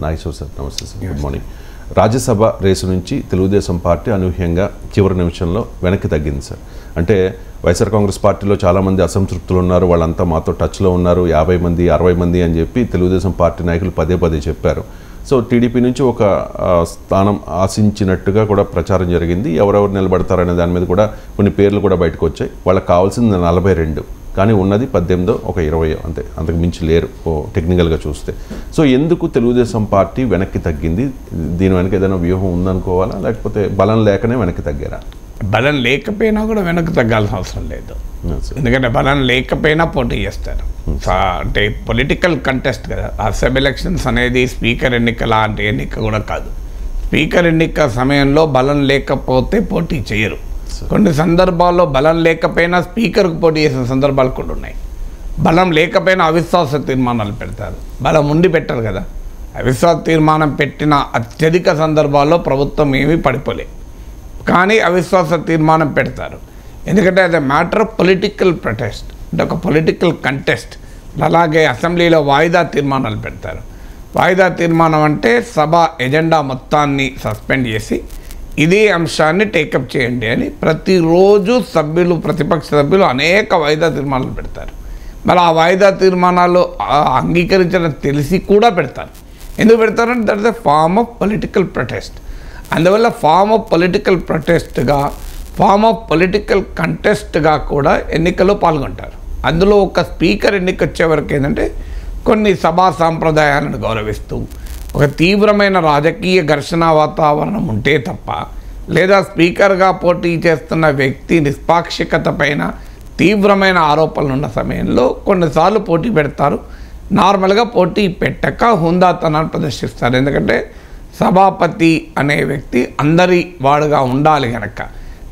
Nageshwar sir నమస్తే sir, good morning. Rajya Sabha race నుంచి Telugu Desam party అనూహ్యంగా చివరి నిమిషంలో వెనక్కి తగ్గింది సార్. అంటే వైఎస్ఆర్ కాంగ్రెస్ పార్టీలో చాలామంది అసంతృప్తులు ఉన్నారు, వాళ్ళంతా మాతో టచ్లో ఉన్నారు, 50 మంది 60 మంది అని చెప్పి తెలుగుదేశం పార్టీ నాయకులు పదే పదే చెప్పారు. సో టీడీపీ నుంచి ఒక స్థానం ఆశించినట్టుగా కూడా ప్రచారం జరిగింది. ఎవరెవరు నిలబడతారనే దాని మీద కూడా కొన్ని పేర్లు కూడా బయటకు వచ్చాయి. వాళ్ళకి కావాల్సింది 42, కానీ ఉన్నది 18, ఒక 20 అంతే, అంతకు మించి లేరు టెక్నికల్గా చూస్తే. సో ఎందుకు తెలుగుదేశం పార్టీ వెనక్కి తగ్గింది? దీని వెనక ఏదైనా వ్యూహం ఉందనుకోవాలా, లేకపోతే బలం లేకనే వెనక్కి తగ్గారా? బలం లేకపోయినా కూడా వెనక్కి తగ్గాల్సిన అవసరం లేదు. ఎందుకంటే బలం లేకపోయినా పోటీ చేస్తారు. అంటే పొలిటికల్ కంటెస్ట్ కదా. అసెంబ్లీ ఎలక్షన్స్ అనేది స్పీకర్ ఎన్నిక లాంటి ఎన్నిక కూడా కాదు. స్పీకర్ ఎన్నిక సమయంలో బలం లేకపోతే పోటీ చేయరు. కొన్ని సందర్భాల్లో బలం లేకపోయినా స్పీకర్కు పోటీ చేసిన సందర్భాలు కూడా ఉన్నాయి. బలం లేకపోయినా అవిశ్వాస తీర్మానాలు పెడతారు. బలం ఉండి పెట్టరు కదా. అవిశ్వాస తీర్మానం పెట్టిన అత్యధిక సందర్భాల్లో ప్రభుత్వం ఏమీ పడిపోలే, కానీ అవిశ్వాస తీర్మానం పెడతారు. ఎందుకంటే అది మ్యాటర్ ఆఫ్ పొలిటికల్ ప్రొటెస్ట్, అంటే ఒక పొలిటికల్ కంటెస్ట్. అలాగే అసెంబ్లీలో వాయిదా తీర్మానాలు పెడతారు. వాయిదా తీర్మానం అంటే సభ ఎజెండా మొత్తాన్ని సస్పెండ్ చేసి ఇదే అంశాన్ని టేకప్ చేయండి అని ప్రతిరోజు సభ్యులు, ప్రతిపక్ష సభ్యులు అనేక వాయిదా తీర్మానాలు పెడతారు. మరి ఆ వాయిదా తీర్మానాలు అంగీకరించడం తెలిసి కూడా పెడతారు. ఎందుకు పెడతారంటే that is a form of political protest. అందువల్ల ఫార్మ్ ఆఫ్ పొలిటికల్ ప్రొటెస్ట్గా, ఫార్మ్ ఆఫ్ పొలిటికల్ కంటెస్ట్గా కూడా ఎన్నికల్లో పాల్గొంటారు. అందులో ఒక స్పీకర్ ఎన్నిక వచ్చే వరకు ఏంటంటే కొన్ని సభా సాంప్రదాయాలను గౌరవిస్తూ ఒక తీవ్రమైన రాజకీయ ఘర్షణ వాతావరణం ఉంటే తప్ప, లేదా స్పీకర్గా పోటీ చేస్తున్న వ్యక్తి నిష్పాక్షికత పైన తీవ్రమైన ఆరోపణలు ఉన్న సమయంలో కొన్నిసార్లు పోటీ పెడతారు. నార్మల్గా పోటీ పెట్టక హుందాతనాన్ని ప్రదర్శిస్తారు. ఎందుకంటే సభాపతి అనే వ్యక్తి అందరి వాడుగా ఉండాలి కనుక.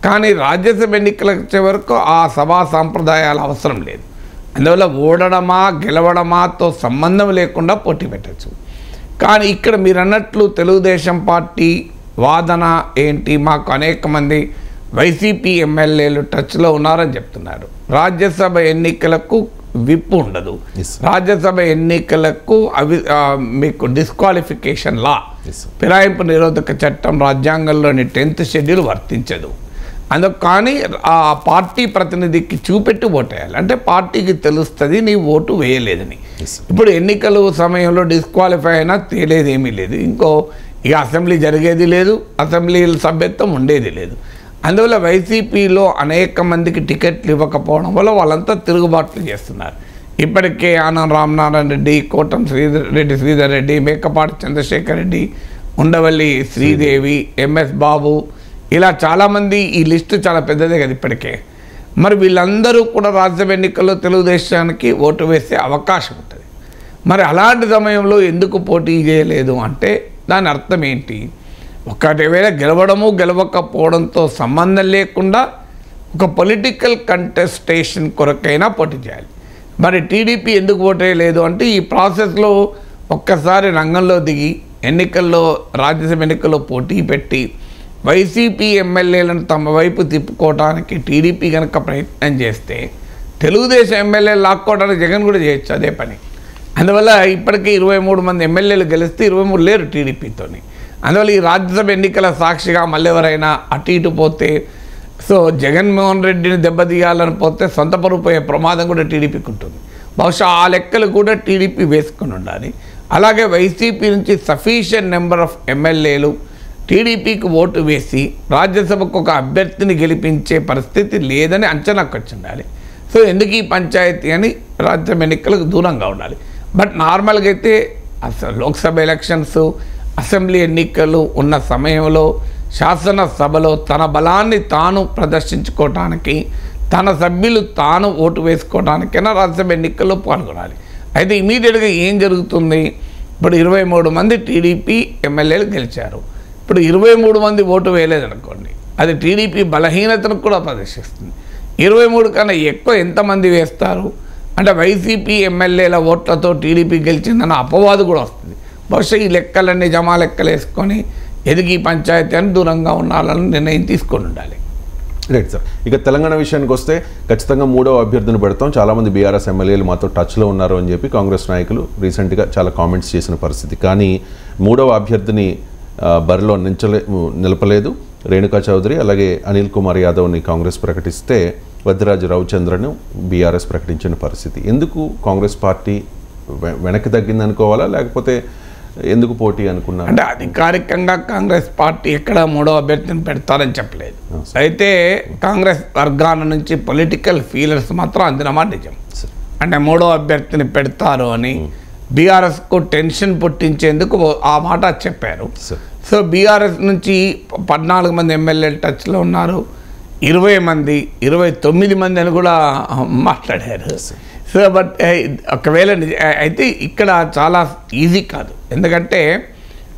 కానీ రాజ్యసభ ఎన్నికలకు వచ్చే వరకు ఆ సభా సాంప్రదాయాలు అవసరం లేదు. అందువల్ల ఓడడమా గెలవడమాతో సంబంధం లేకుండా పోటీ పెట్టచ్చు. కానీ ఇక్కడ మీరు అన్నట్లు తెలుగుదేశం పార్టీ వాదన ఏంటి, మాకు అనేక మంది వైసీపీ ఎమ్మెల్యేలు టచ్లో ఉన్నారని చెప్తున్నారు. రాజ్యసభ ఎన్నికలకు విప్ ఉండదు. రాజ్యసభ ఎన్నికలకు మీకు డిస్క్వాలిఫికేషన్ లా, ఫిరాయింపు నిరోధక చట్టం రాజ్యాంగంలోని 10th షెడ్యూల్ వర్తించదు. అందుకు కానీ ఆ పార్టీ ప్రతినిధికి చూపెట్టి ఓటేయాలి. అంటే పార్టీకి తెలుస్తుంది నీ ఓటు వేయలేదని. ఇప్పుడు ఎన్నికల సమయంలో డిస్క్వాలిఫై అయినా తేలేదేమీ లేదు. ఇక అసెంబ్లీ జరిగేది లేదు, అసెంబ్లీ సభ్యత్వం ఉండేది లేదు. అందువల్ల వైసీపీలో అనేక మందికి టికెట్లు ఇవ్వకపోవడం వల్ల వాళ్ళంతా తిరుగుబాట్లు చేస్తున్నారు. ఇప్పటికే ఆనం రామనారాయణ రెడ్డి, కోటం శ్రీధర్ రెడ్డి, మేకపాటి చంద్రశేఖర్ రెడ్డి, ఉండవల్లి శ్రీదేవి, ఎంఎస్ బాబు, ఇలా చాలామంది, ఈ లిస్టు చాలా పెద్దదే కదా ఇప్పటికే. మరి వీళ్ళందరూ కూడా రాజ్యసభ ఎన్నికల్లో తెలుగుదేశానికి ఓటు వేసే అవకాశం ఉంటుంది. మరి అలాంటి సమయంలో ఎందుకు పోటీ చేయలేదు అంటే దాని అర్థం ఏంటి? ఒకవేళ గెలవడము గెలవకపోవడంతో సంబంధం లేకుండా ఒక పొలిటికల్ కంటెస్టేషన్ కొరకైనా పోటీ చేయాలి. మరి టీడీపీ ఎందుకు ఓటేయలేదు అంటే ఈ ప్రాసెస్లో ఒక్కసారి రంగంలో దిగి ఎన్నికల్లో, రాజ్యసభ ఎన్నికల్లో పోటీ పెట్టి వైసీపీ ఎమ్మెల్యేలను తమ వైపు తిప్పుకోవడానికి టీడీపీ కనుక ప్రయత్నం చేస్తే తెలుగుదేశం ఎమ్మెల్యేలు లాక్కోవడానికి జగన్ కూడా చేయొచ్చు అదే పని. అందువల్ల ఇప్పటికీ 23 మంది ఎమ్మెల్యేలు గెలిస్తే 23 లేరు టీడీపీతోని. అందువల్ల ఈ రాజ్యసభ ఎన్నికల సాక్షిగా మళ్ళీ ఎవరైనా అటు ఇటు పోతే, సో జగన్మోహన్ రెడ్డిని దెబ్బతీయాలని పోతే సొంత పరుపోయే ప్రమాదం కూడా టీడీపీకి ఉంటుంది. బహుశా ఆ లెక్కలు కూడా టీడీపీ వేసుకుని ఉండాలి. అలాగే వైసీపీ నుంచి సఫిషియెంట్ నెంబర్ ఆఫ్ ఎమ్మెల్యేలు టీడీపీకి ఓటు వేసి రాజ్యసభకు ఒక అభ్యర్థిని గెలిపించే పరిస్థితి లేదని అంచనాకు వచ్చి ఉండాలి. సో ఎందుకు ఈ పంచాయతీ అని రాజ్యసభ ఎన్నికలకు దూరంగా ఉండాలి. బట్ నార్మల్గా అయితే అసలు లోక్సభ ఎలక్షన్స్, అసెంబ్లీ ఎన్నికలు ఉన్న సమయంలో శాసనసభలో తన బలాన్ని తాను ప్రదర్శించుకోవటానికి, తన సభ్యులు తాను ఓటు వేసుకోవడానికైనా రాజ్యసభ ఎన్నికల్లో పాల్గొనాలి. అయితే ఇమీడియట్గా ఏం జరుగుతుంది? ఇప్పుడు 23 మంది టీడీపీ ఎమ్మెల్యేలు గెలిచారు. ఇప్పుడు 23 మంది ఓటు వేయలేదనుకోండి, అది టీడీపీ బలహీనతను కూడా ప్రదర్శిస్తుంది. 23 కన్నా ఎక్కువ ఎంతమంది వేస్తారు అంటే వైసీపీ ఎమ్మెల్యేల ఓట్లతో టీడీపీ గెలిచిందన్న అపవాదు కూడా వస్తుంది. బహుశా ఈ లెక్కలన్నీ జమా లెక్కలు వేసుకొని ఎదిగి పంచాయతీ అని దూరంగా ఉండాలని నిర్ణయం తీసుకొని ఉండాలి. Right sir. ఇక తెలంగాణ విషయానికి వస్తే ఖచ్చితంగా 3వ అభ్యర్థిని పెడతాం, చాలామంది బీఆర్ఎస్ ఎమ్మెల్యేలు మాతో టచ్లో ఉన్నారు అని చెప్పి కాంగ్రెస్ నాయకులు రీసెంట్గా చాలా కామెంట్స్ చేసిన పరిస్థితి. కానీ 3వ అభ్యర్థిని బరిలో నిలపలేదు. రేణుకా చౌదరి అలాగే అనిల్ కుమార్ యాదవ్ని కాంగ్రెస్ ప్రకటిస్తే వద్దిరాజు రవిచంద్రను బీఆర్ఎస్ ప్రకటించిన పరిస్థితి. ఎందుకు కాంగ్రెస్ పార్టీ వెనక్కి తగ్గింది అనుకోవాలా, లేకపోతే ఎందుకు పోటీ అనుకున్నా? అంటే అధికారికంగా కాంగ్రెస్ పార్టీ ఎక్కడ 3వ అభ్యర్థిని పెడతారని చెప్పలేదు. అయితే కాంగ్రెస్ వర్గాల నుంచి పొలిటికల్ ఫీలర్స్ మాత్రం అందినమా నిజం. అంటే 3వ అభ్యర్థిని పెడతారు అని బీఆర్ఎస్కు టెన్షన్ పుట్టించేందుకు ఆ మాట చెప్పారు. సో బీఆర్ఎస్ నుంచి 14 మంది ఎమ్మెల్యేలు టచ్లో ఉన్నారు, 29 మంది అని కూడా మాట్లాడారు. సో బట్ ఒకవేళ అయితే ఇక్కడ చాలా ఈజీ కాదు. ఎందుకంటే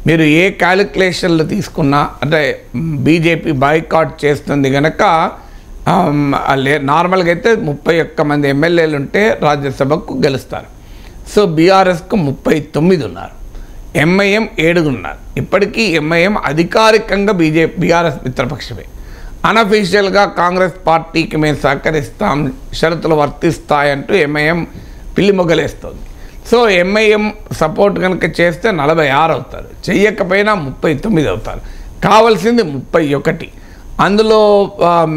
మీరు ఏ క్యాలిక్యులేషన్లు తీసుకున్నా, అంటే బీజేపీ బాయ్కాట్ చేస్తుంది కనుక నార్మల్గా అయితే 31 మంది ఎమ్మెల్యేలు ఉంటే రాజ్యసభకు గెలుస్తారు. సో బీఆర్ఎస్కు 39 ఉన్నారు, ఎంఐఎం 7 ఉన్నారు. ఇప్పటికీ ఎంఐఎం అధికారికంగా బీఆర్ఎస్ మిత్రపక్షమే. అనఫీషియల్గా కాంగ్రెస్ పార్టీకి మేము సహకరిస్తాం, షరతులు వర్తిస్తాయంటూ ఎంఐఎం పిల్లి మొగలేస్తుంది. సో ఎంఐఎం సపోర్ట్ కనుక చేస్తే 46 అవుతారు, చెయ్యకపోయినా 39 అవుతారు. కావాల్సింది 31. అందులో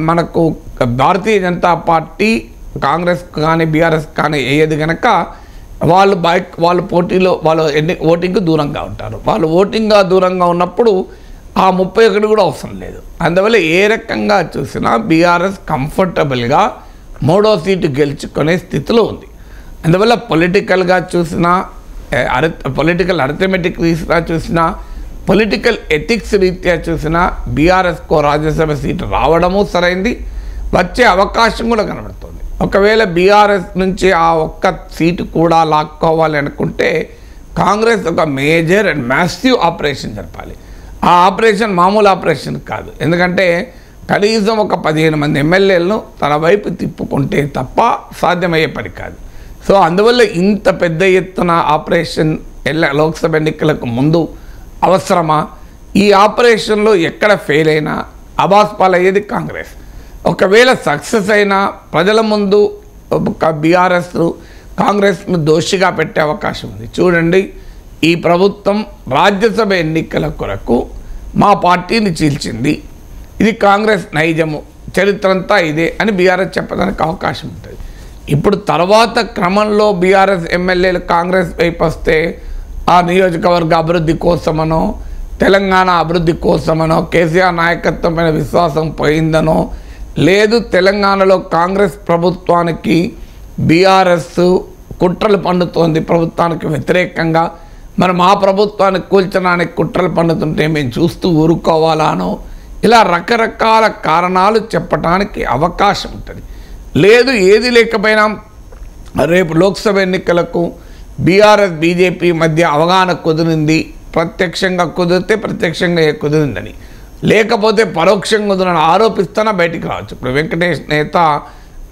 మనకు భారతీయ జనతా పార్టీ కాంగ్రెస్ కానీ బీఆర్ఎస్ కానీ వేయదు కనుక వాళ్ళు పోటీలో ఓటింగ్కి దూరంగా ఉంటారు. వాళ్ళు ఓటింగ్గా దూరంగా ఉన్నప్పుడు ఆ 31 కూడా అవసరం లేదు. అందువల్ల ఏ రకంగా చూసినా బీఆర్ఎస్ కంఫర్టబుల్గా 3వ సీటు గెలుచుకునే స్థితిలో ఉంది. అందువల్ల పొలిటికల్గా చూసినా, పొలిటికల్ అర్థమెటిక్ రీత్యా చూసినా, పొలిటికల్ ఎథిక్స్ రీత్యా చూసినా బీఆర్ఎస్కో రాజ్యసభ సీటు రావడము సరైంది, వచ్చే అవకాశం కూడా కనబడుతుంది. ఒకవేళ బీఆర్ఎస్ నుంచి ఆ ఒక్క సీటు కూడా లాక్కోవాలి అనుకుంటే కాంగ్రెస్ ఒక మేజర్ అండ్ మ్యాసివ్ ఆపరేషన్ జరపాలి. ఆ ఆపరేషన్ మామూలు ఆపరేషన్ కాదు. ఎందుకంటే కనీసం ఒక 15 మంది ఎమ్మెల్యేలను తన వైపు తిప్పుకుంటే తప్ప సాధ్యమయ్యే పని కాదు. సో అందువల్ల ఇంత పెద్ద ఎత్తున ఆపరేషన్ లోక్సభ ఎన్నికలకు ముందు అవసరమా? ఈ ఆపరేషన్లో ఎక్కడ ఫెయిల్ అయినా అబాస్పాలయ్యేది కాంగ్రెస్. ఒకవేళ సక్సెస్ అయినా ప్రజల ముందు బీఆర్ఎస్ కాంగ్రెస్ను దోషిగా పెట్టే అవకాశం ఉంది. చూడండి, ఈ ప్రభుత్వం రాజ్యసభ ఎన్నికల కొరకు మా పార్టీని చీల్చింది, ఇది కాంగ్రెస్ నైజము, చరిత్ర అంతా ఇదే అని బీఆర్ఎస్ చెప్పడానికి అవకాశం ఉంటుంది. ఇప్పుడు తర్వాత క్రమంలో బీఆర్ఎస్ ఎమ్మెల్యేలు కాంగ్రెస్ వైపు వస్తే ఆ నియోజకవర్గ అభివృద్ధి కోసమనో, తెలంగాణ అభివృద్ధి కోసమనో, కేసీఆర్ నాయకత్వం పైన విశ్వాసం పోయిందనో, లేదు తెలంగాణలో కాంగ్రెస్ ప్రభుత్వానికి బీఆర్ఎస్ కుట్రలు పండుతోంది ప్రభుత్వానికి వ్యతిరేకంగా, మరి మా ప్రభుత్వాన్ని కూల్చడానికి కుట్రలు పండుతుంటే మేము చూస్తూ ఊరుకోవాలానో, ఇలా రకరకాల కారణాలు చెప్పడానికి అవకాశం ఉంటుంది. లేదు ఏది లేకపోయినా రేపు లోక్సభ ఎన్నికలకు బీఆర్ఎస్ బీజేపీ మధ్య అవగాహన కుదిరింది, ప్రత్యక్షంగా కుదిరితే ప్రత్యక్షంగా కుదిరిందని, లేకపోతే పరోక్షంగా కుదిరని ఆరోపిస్తున్నా బయటికి రావచ్చు. ఇప్పుడు వెంకటేష్ నేత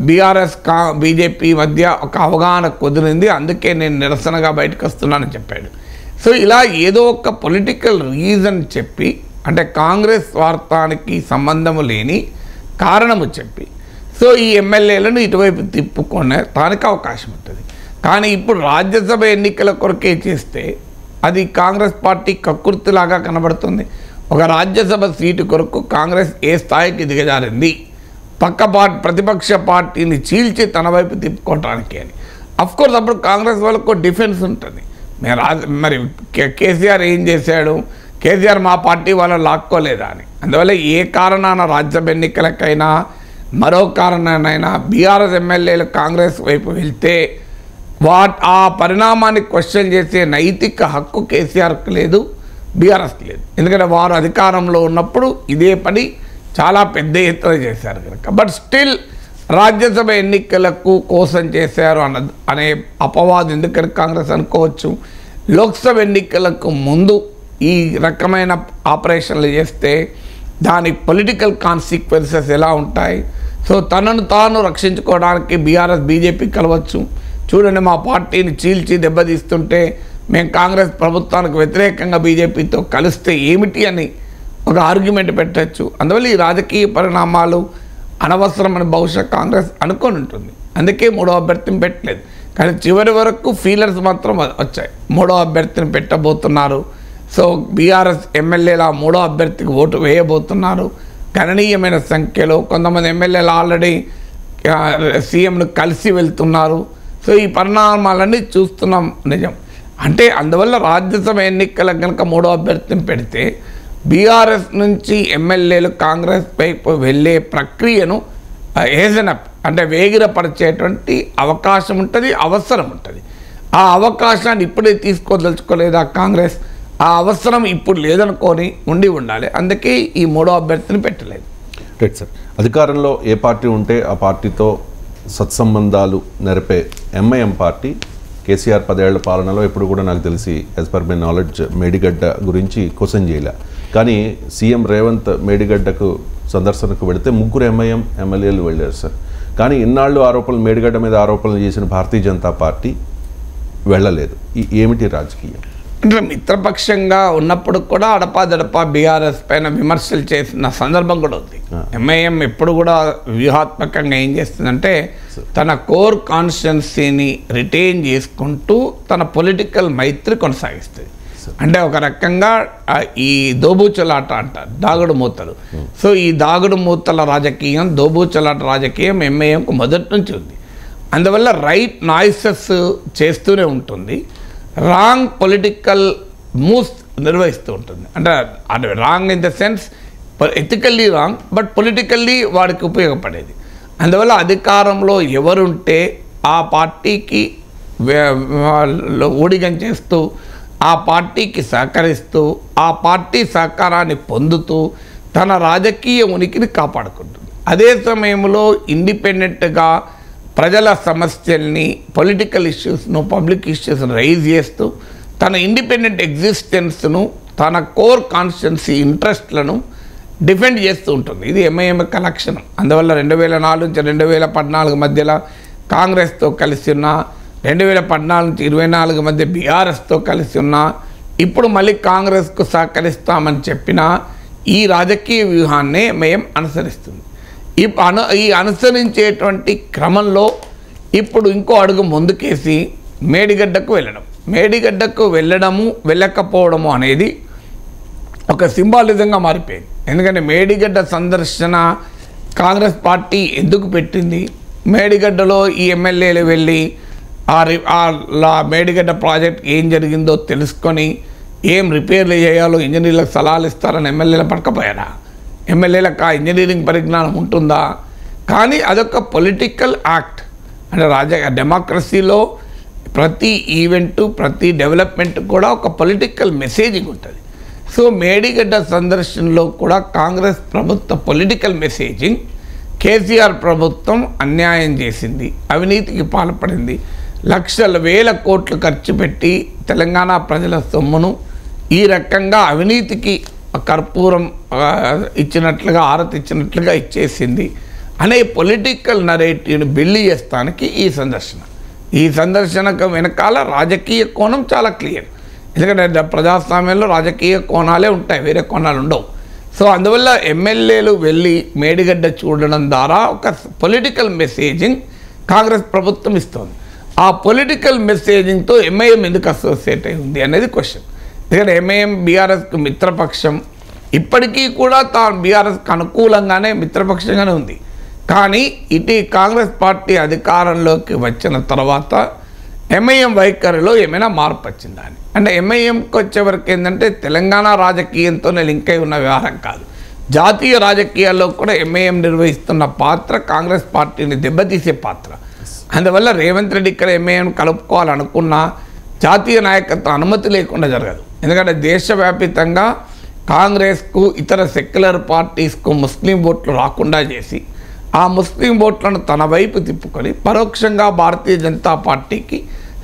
బీఆర్ఎస్ బీజేపీ మధ్య ఒక అవగాహన కుదిరింది, అందుకే నేను నిరసనగా బయటకు వస్తున్నానని చెప్పాడు. సో ఇలా ఏదో ఒక పొలిటికల్ రీజన్ చెప్పి, అంటే కాంగ్రెస్ స్వార్థానికి సంబంధము లేని కారణము చెప్పి, సో ఈ ఎమ్మెల్యేలను ఇటువైపు తిప్పుకోవడానికి అవకాశం ఉంటుంది. కానీ ఇప్పుడు రాజ్యసభ ఎన్నికల కొరకే చేస్తే అది కాంగ్రెస్ పార్టీ కక్కుర్తిలాగా కనబడుతుంది. ఒక రాజ్యసభ సీటు కొరకు కాంగ్రెస్ ఏ స్థాయికి దిగజారింది, ప్రతిపక్ష పార్టీని చీల్చి తన వైపు తిప్పుకోవటానికి అని. అఫ్కోర్స్ అప్పుడు కాంగ్రెస్ వాళ్ళకు డిఫెన్స్ ఉంటుంది. మరి కేసీఆర్ ఏం చేశాడు, కేసీఆర్ మా పార్టీ వాళ్ళని లాక్కోలేదా అని. అందువల్ల ఏ కారణాన రాజ్యసభ ఎన్నికలకైనా మరో కారణానైనా బీఆర్ఎస్ ఎమ్మెల్యేలు కాంగ్రెస్ వైపు వెళ్తే ఆ పరిణామాన్ని క్వశ్చన్ చేసే నైతిక హక్కు కేసీఆర్కి లేదు, బీఆర్ఎస్కి లేదు. ఎందుకంటే వారు అధికారంలో ఉన్నప్పుడు ఇదే పని చాలా పెద్ద ఎత్తున చేశారు కనుక. బట్ స్టిల్ రాజ్యసభ ఎన్నికలకు కోసం చేశారు అనే అపవాదం ఎందుకని కాంగ్రెస్ అనుకోవచ్చు. లోక్సభ ఎన్నికలకు ముందు ఈ రకమైన ఆపరేషన్లు చేస్తే దాని పొలిటికల్ కాన్సిక్వెన్సెస్ ఎలా ఉంటాయి. సో తనను తాను రక్షించుకోవడానికి బీఆర్ఎస్ బీజేపీ కలవచ్చు. చూడండి, మా పార్టీని చీల్చి దెబ్బతీస్తుంటే మేము కాంగ్రెస్ ప్రభుత్వానికి వ్యతిరేకంగా బీజేపీతో కలిస్తే ఏమిటి అని ఒక ఆర్గ్యుమెంట్ పెట్టచ్చు. అందువల్ల ఈ రాజకీయ పరిణామాలు అనవసరమని బహుశా కాంగ్రెస్ అనుకొని ఉంటుంది. అందుకే మూడో అభ్యర్థిని పెట్టలేదు. కానీ చివరి వరకు ఫీలర్స్ మాత్రం వచ్చాయి, మూడో అభ్యర్థిని పెట్టబోతున్నారు. సో బీఆర్ఎస్ ఎమ్మెల్యేల మూడో అభ్యర్థికి ఓటు వేయబోతున్నారు. గణనీయమైన సంఖ్యలో కొంతమంది ఎమ్మెల్యేలు ఆల్రెడీ సీఎంను కలిసి వెళ్తున్నారు. సో ఈ పరిణామాలన్నీ చూస్తున్నాం. నిజం అంటే అందువల్ల రాజ్యసభ ఎన్నికలకు కనుక మూడో అభ్యర్థిని పెడితే బీఆర్ఎస్ నుంచి ఎమ్మెల్యేలు కాంగ్రెస్ వైపు వెళ్ళే ప్రక్రియను ఏజనప్ అంటే వేగిరపరిచేటువంటి అవకాశం ఉంటుంది, అవసరం ఉంటుంది. ఆ అవకాశాన్ని ఇప్పుడే తీసుకోదలుచుకోలేదా కాంగ్రెస్? ఆ అవసరం ఇప్పుడు లేదనుకొని ఉండాలి. అందుకే ఈ మూడో అభ్యర్థిని పెట్టలేదు. Right sir. అధికారంలో ఏ పార్టీ ఉంటే ఆ పార్టీతో సత్సంబంధాలు నెరపే ఎంఐఎం పార్టీ కేసీఆర్ 10 ఏళ్ల పాలనలో ఎప్పుడు కూడా నాకు తెలిసి as per my knowledge Medigadda గురించి క్వశ్చన్ చేయలే. కానీ సీఎం రేవంత్ మేడిగడ్డకు సందర్శనకు వెళితే 3 ఎంఐఎం ఎమ్మెల్యేలు వెళ్ళారు సార్. కానీ ఇన్నాళ్ళు ఆరోపణలు మేడిగడ్డ మీద ఆరోపణలు చేసిన భారతీయ జనతా పార్టీ వెళ్ళలేదు. ఏమిటి రాజకీయం? అంటే మిత్రపక్షంగా ఉన్నప్పుడు కూడా అడపాదడపా బీఆర్ఎస్ పైన విమర్శలు చేసిన సందర్భం కూడా ఉంది. ఎంఐఎం ఎప్పుడు కూడా వ్యూహాత్మకంగా ఏం చేస్తుందంటే తన కోర్ కాన్స్టిట్యున్సీని రిటైన్ చేసుకుంటూ తన పొలిటికల్ మైత్రి కొనసాగిస్తుంది. అంటే ఒక రకంగా ఈ దోబూచలాట అంటారు, దాగుడు మూతలు. సో ఈ దాగుడు మూతల రాజకీయం, దోబూచలాట రాజకీయం ఎంఐఎంకు మొదటి నుంచి ఉంది. అందువల్ల రైట్ నాయిసెస్ చేస్తూనే ఉంటుంది, రాంగ్ పొలిటికల్ మూవ్స్ నిర్వహిస్తూ ఉంటుంది. అంటే wrong in the sense ethically wrong, but politically వాడికి ఉపయోగపడేది. అందువల్ల అధికారంలో ఎవరుంటే ఆ పార్టీకి ఊడిగం చేస్తూ, ఆ పార్టీకి సహకరిస్తూ, ఆ పార్టీ సహకారాన్ని పొందుతూ తన రాజకీయ ఉనికిని కాపాడుకుంటుంది. అదే సమయంలో ఇండిపెండెంట్గా ప్రజల సమస్యల్ని, పొలిటికల్ ఇష్యూస్ను, పబ్లిక్ ఇష్యూస్ను రైజ్ చేస్తూ తన ఇండిపెండెంట్ ఎగ్జిస్టెన్స్ను, తన కోర్ కాన్స్టిట్యున్సీ ఇంట్రెస్ట్లను డిఫెండ్ చేస్తూ ఉంటుంది. ఇది ఎంఐఎం యొక్క లక్షణం. అందువల్ల 2004 నుంచి 2014 మధ్యలో కాంగ్రెస్తో కలిసి ఉన్న, 2014 నుంచి 2024 మధ్య బీఆర్ఎస్తో కలిసి ఉన్న, ఇప్పుడు మళ్ళీ కాంగ్రెస్కు సహకరిస్తామని చెప్పిన ఈ రాజకీయ వ్యూహాన్నే ఎంఐఎం అనుసరిస్తుంది. ఈ అనుసరించేటువంటి క్రమంలో ఇప్పుడు ఇంకో అడుగు ముందుకేసి మేడిగడ్డకు వెళ్ళడము వెళ్ళకపోవడము అనేది ఒక సింబాలిజంగా మారిపోయింది. ఎందుకంటే మేడిగడ్డ సందర్శన కాంగ్రెస్ పార్టీ ఎందుకు పెట్టింది? మేడిగడ్డలో ఈ ఎమ్మెల్యేలు వెళ్ళి మేడిగడ్డ ప్రాజెక్ట్ ఏం జరిగిందో తెలుసుకొని ఏం రిపేర్లు చేయాలో ఇంజనీర్లకు సలహాలు ఇస్తారని ఎమ్మెల్యేలు పడకపోయారా? ఎమ్మెల్యేలకు ఆ ఇంజనీరింగ్ పరిజ్ఞానం ఉంటుందా? కానీ అదొక పొలిటికల్ యాక్ట్. అంటే డెమోక్రసీలో ప్రతి ఈవెంటు, ప్రతి డెవలప్మెంట్ కూడా ఒక పొలిటికల్ మెసేజింగ్ ఉంటుంది. సో మేడిగడ్డ సందర్శనలో కూడా కాంగ్రెస్ ప్రభుత్వ పొలిటికల్ మెసేజింగ్ కేసీఆర్ ప్రభుత్వం అన్యాయం చేసింది, అవినీతికి పాల్పడింది, లక్షల వేల కోట్లు ఖర్చు పెట్టి తెలంగాణ ప్రజల సొమ్మును ఈ రకంగా అవినీతికి కర్పూరం ఇచ్చినట్లుగా, ఆరతి ఇచ్చినట్లుగా ఇచ్చేసింది అనే పొలిటికల్ నరేటివ్ని బిల్డ్ చేస్తానికి ఈ సందర్శనకు వెనకాల రాజకీయ కోణం చాలా క్లియర్. ఎందుకంటే ప్రజాస్వామ్యంలో రాజకీయ కోణాలే ఉంటాయి, వేరే కోణాలు ఉండవు. సో అందువల్ల ఎమ్మెల్యేలు వెళ్ళి మేడిగడ్డ చూడడం ద్వారా ఒక పొలిటికల్ మెసేజింగ్ కాంగ్రెస్ ప్రభుత్వం ఇస్తుంది. ఆ పొలిటికల్ మెసేజింగ్తో ఎంఐఎం ఎందుకు అసోసియేట్ అయి ఉంది అనేది క్వశ్చన్. ఎందుకంటే ఎంఐఎం బీఆర్ఎస్కు మిత్రపక్షం, ఇప్పటికీ కూడా తాను బీఆర్ఎస్కు అనుకూలంగానే మిత్రపక్షంగానే ఉంది. కానీ ఇటు కాంగ్రెస్ పార్టీ అధికారంలోకి వచ్చిన తర్వాత ఎంఐఎం వైఖరిలో ఏమైనా మార్పు వచ్చిందా అని. అంటే ఎంఐఎంకి వచ్చేవరకు ఏంటంటే తెలంగాణ రాజకీయంతోనే లింక్ అయి ఉన్న వ్యవహారం కాదు, జాతీయ రాజకీయాల్లో కూడా ఎంఐఎం నిర్వహిస్తున్న పాత్ర కాంగ్రెస్ పార్టీని దెబ్బతీసే పాత్ర. అందువల్ల రేవంత్ రెడ్డి ఇక్కడ ఎంఐఎం కలుపుకోవాలనుకున్నా జాతీయ నాయకత్వం అనుమతి లేకుండా జరగదు. ఎందుకంటే దేశవ్యాపితంగా కాంగ్రెస్కు, ఇతర సెక్యులర్ పార్టీస్కు ముస్లిం ఓట్లు రాకుండా చేసి ఆ ముస్లిం ఓట్లను తన వైపు తిప్పుకొని పరోక్షంగా భారతీయ జనతా పార్టీకి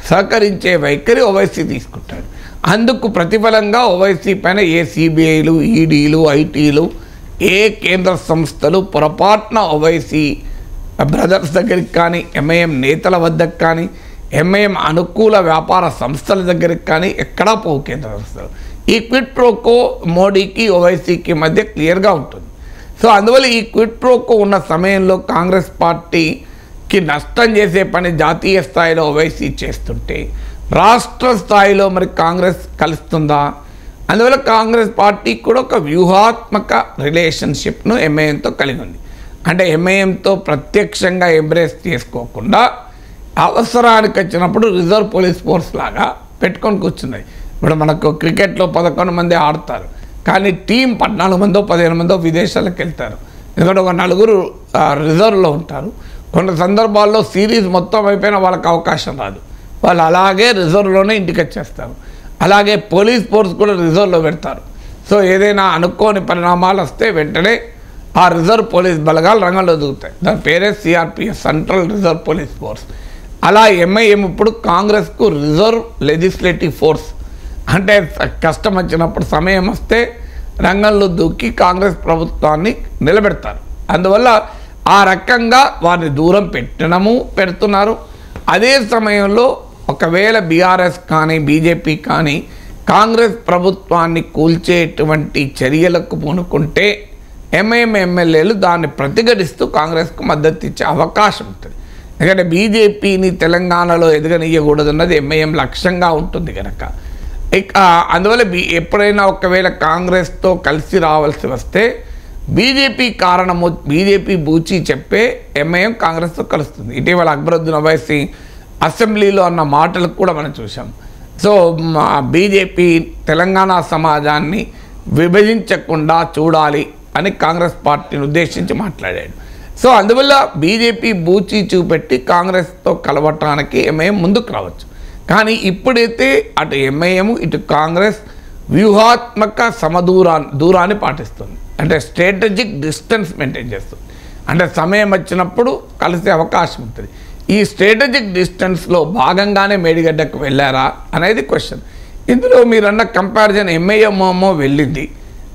సహకరించే వైఖరి ఓవైసీ తీసుకుంటాడు. అందుకు ప్రతిఫలంగా ఓవైసీ పైన ఏ సిబిఐలు, ఈడీలు, ఐటీలు, ఏ కేంద్ర సంస్థలు పొరపాటున ఓవైసీ బ్రదర్స్ దగ్గరికి కానీ, ఎంఐఎం నేతల వద్దకు కానీ, ఎంఐఎం అనుకూల వ్యాపార సంస్థల దగ్గరికి కానీ ఎక్కడా పోవు కేంద్ర సంస్థలు. ఈ క్విడ్ ప్రోకో మోడీకి ఓవైసీకి మధ్య క్లియర్గా ఉంటుంది. సో అందువల్ల ఈ క్విడ్ ప్రోకో ఉన్న సమయంలో కాంగ్రెస్ పార్టీకి నష్టం చేసే పని జాతీయ స్థాయిలో ఓవైసీ చేస్తుంటే రాష్ట్ర స్థాయిలో మరి కాంగ్రెస్ కలుస్తుందా? అందువల్ల కాంగ్రెస్ పార్టీ కూడా ఒక వ్యూహాత్మక రిలేషన్షిప్ను ఎంఐఎంతో కలిగి ఉంది. అంటే ఎంఐఎంతో ప్రత్యక్షంగా ఎంబ్రేస్ చేసుకోకుండా అవసరానికి వచ్చినప్పుడు రిజర్వ్ పోలీస్ ఫోర్స్ లాగా పెట్టుకొని కూర్చున్నాయి. ఇప్పుడు మనకు క్రికెట్లో 11 మంది ఆడతారు, కానీ టీం 14 మందో 15 మందో విదేశాలకు వెళ్తారు. ఎందుకంటే ఒక 4 రిజర్వ్లో ఉంటారు. కొన్ని సందర్భాల్లో సిరీస్ మొత్తం అయిపోయినా వాళ్ళకి అవకాశం రాదు, వాళ్ళు అలాగే రిజర్వ్లోనే ఇంటికి వచ్చేస్తారు. అలాగే పోలీస్ ఫోర్స్ కూడా రిజర్వ్లో పెడతారు. సో ఏదైనా అనుకోని పరిణామాలు వస్తే వెంటనే ఆ రిజర్వ్ పోలీస్ బలగాలు రంగంలో దిగుతాయి. దాని పేరే CRPF, central reserve police force. అలా ఎంఐఎం ఇప్పుడు కాంగ్రెస్కు రిజర్వ్ లెజిస్లేటివ్ ఫోర్స్, అంటే కష్టం వచ్చినప్పుడు సమయం వస్తే రంగంలో దూకి కాంగ్రెస్ ప్రభుత్వాన్ని నిలబెడతారు. అందువల్ల ఆ రకంగా వారిని దూరం పెడుతున్నారు. అదే సమయంలో ఒకవేళ బీఆర్ఎస్ కానీ బీజేపీ కానీ కాంగ్రెస్ ప్రభుత్వాన్ని కూల్చేటువంటి చర్యలకు పూనుకుంటే ఎంఐఎం ఎమ్మెల్యేలు దాన్ని ప్రతిఘటిస్తూ కాంగ్రెస్కు మద్దతు ఇచ్చే అవకాశం ఉంటుంది. ఎందుకంటే బీజేపీని తెలంగాణలో ఎదగనియకూడదన్నది ఎంఐఎం లక్ష్యంగా ఉంటుంది కనుక. అందువల్ల ఎప్పుడైనా ఒకవేళ కాంగ్రెస్తో కలిసి రావాల్సి వస్తే బీజేపీ బూచి చెప్పే ఎంఐఎం కాంగ్రెస్తో కలుస్తుంది. ఇటీవల అక్బరుద్దీన్ ఓవైసీ అసెంబ్లీలో అన్న మాటలకు కూడా మనం చూసాం. సో బీజేపీ తెలంగాణ సమాజాన్ని విభజించకుండా చూడాలి అని కాంగ్రెస్ పార్టీని ఉద్దేశించి మాట్లాడాడు. సో అందువల్ల బీజేపీ బూచి చూపెట్టి కాంగ్రెస్తో కలవటానికి ఎంఐఎం ముందుకు రావచ్చు. కానీ ఇప్పుడైతే అటు ఎంఐఎం ఇటు కాంగ్రెస్ వ్యూహాత్మక దూరాన్ని పాటిస్తుంది. అంటే స్ట్రాటజిక్ డిస్టెన్స్ మెయింటైన్ చేస్తుంది. అంటే సమయం వచ్చినప్పుడు కలిసే అవకాశం ఉంటుంది. ఈ స్ట్రాటజిక్ డిస్టెన్స్లో భాగంగానే మేడిగడ్డకు వెళ్ళారా అనేది క్వశ్చన్. ఇందులో మీరన్న కంపారిజన్ ఎంఐఎం ఏమో వెళ్ళింది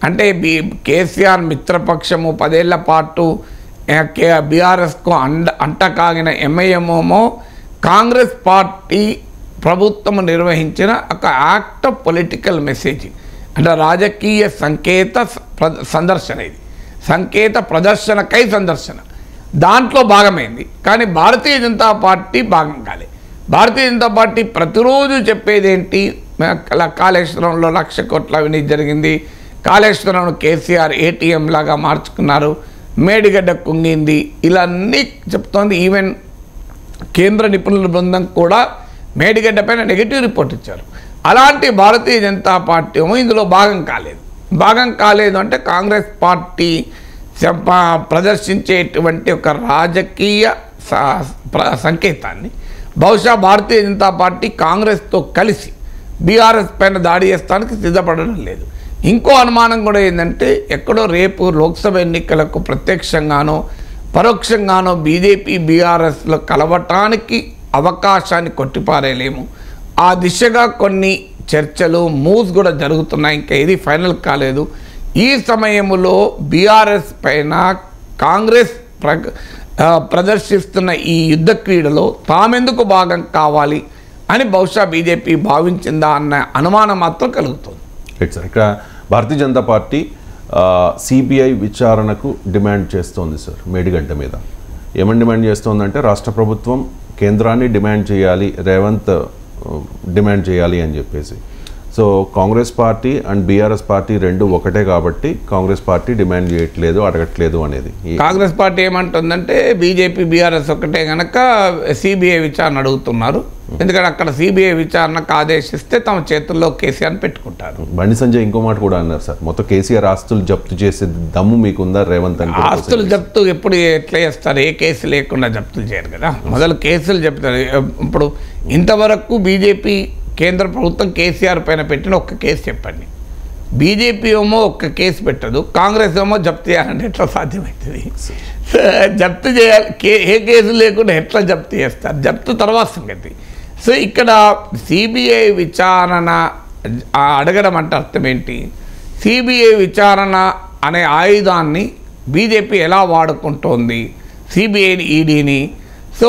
అంటే కేసీఆర్ మిత్రపక్షము 10 ఏళ్ల పాటు బీఆర్ఎస్కు అంటకాగిన ఎంఐఎం ఏమో కాంగ్రెస్ పార్టీ ప్రభుత్వం నిర్వహించిన ఒక యాక్ట్ ఆఫ్ పొలిటికల్ మెసేజింగ్, అంటే రాజకీయ సందర్శన, ఇది సంకేత ప్రదర్శనకై సందర్శన, దాంట్లో భాగమైంది. కానీ భారతీయ జనతా పార్టీ భాగం కాలే. భారతీయ జనతా పార్టీ ప్రతిరోజు చెప్పేది ఏంటి? కాళేశ్వరంలో 1,00,000 కోట్ల అవినీతి జరిగింది, కాళేశ్వరం కేసీఆర్ ఏటీఎం లాగా మార్చుకున్నారు, మేడిగడ్డ కుంగింది, ఇలా అన్నీ చెప్తోంది. ఈవెన్ కేంద్ర నిపుణుల బృందం కూడా మేడిగడ్డ పైన నెగిటివ్ రిపోర్ట్ ఇచ్చారు. అలాంటి భారతీయ జనతా పార్టీ ఏమో ఇందులో భాగం కాలేదు అంటే కాంగ్రెస్ పార్టీ ప్రదర్శించేటువంటి ఒక రాజకీయ సంకేతాన్ని బహుశా భారతీయ జనతా పార్టీ కాంగ్రెస్తో కలిసి బీఆర్ఎస్ పైన దాడి చేస్తానికి సిద్ధపడడం లేదు. ఇంకో అనుమానం కూడా ఏంటంటే ఎక్కడో రేపు లోక్సభ ఎన్నికలకు ప్రత్యక్షంగానో పరోక్షంగానో బీజేపీ బీఆర్ఎస్లో కలవటానికి అవకాశాన్ని కొట్టిపారేయలేము. ఆ దిశగా కొన్ని చర్చలు మూవ్స్ కూడా జరుగుతున్నాయి. ఇంకా ఇది ఫైనల్ కాలేదు. ఈ సమయంలో బీఆర్ఎస్ పైన కాంగ్రెస్ ప్రదర్శిస్తున్న ఈ యుద్ధ క్రీడలో తామెందుకు భాగం కావాలి అని బహుశా బీజేపీ భావించిందా అన్న అనుమానం మాత్రం కలుగుతుంది. సార్, ఇక్కడ భారతీయ జనతా పార్టీ సిబిఐ విచారణకు డిమాండ్ చేస్తోంది సార్. మేడిగడ్డ మీద ఏమని డిమాండ్ చేస్తోందంటే రాష్ట్ర ప్రభుత్వం కేంద్రాన్ని డిమాండ్ చేయాలి, రేవంత్ డిమాండ్ చేయాలి అని చెప్పేసి. So Congress party and BRS party రెండు ఒకటే కాబట్టి కాంగ్రెస్ పార్టీ డిమాండ్ చేయట్లేదు, అడగట్లేదు అనేది. కాంగ్రెస్ పార్టీ ఏమంటుందంటే బీజేపీ బీఆర్ఎస్ ఒకటే కనుక సిబిఐ విచారణ అడుగుతున్నారు. ఎందుకంటే అక్కడ సిబిఐ విచారణకు ఆదేశిస్తే తమ చేతుల్లో కేసీఆర్ని పెట్టుకుంటారు. బండి సంజయ్ ఇంకో మాట కూడా అన్నారు సార్, మొత్తం కేసీఆర్ ఆస్తులు జప్తు చేసే దమ్ము మీకుందా రేవంత్ అని. ఆస్తులు జప్తు ఎప్పుడు ఎట్లా చేస్తారు? ఏ కేసు లేకుండా జప్తులు చేయరు కదా, మొదలు కేసులు చెప్తారు. ఇప్పుడు ఇంతవరకు బీజేపీ కేంద్ర ప్రభుత్వం కేసీఆర్ పైన పెట్టిన ఒక్క కేసు చెప్పండి. బీజేపీ ఏమో ఒక్క కేసు పెట్టదు, కాంగ్రెస్ ఏమో జప్తు చేయాలంటే ఎట్లా సాధ్యమవుతుంది? జప్తు చేయాలి, ఏ కేసు లేకుండా ఎట్లా జప్తు చేస్తారు? జప్తు తర్వాత సంగతి. సో ఇక్కడ సిబిఐ విచారణ అడగడం అంటే అర్థం ఏంటి? సిబిఐ విచారణ అనే ఆయుధాన్ని బీజేపీ ఎలా వాడుకుంటోంది? సిబిఐని, ఈడీని. సో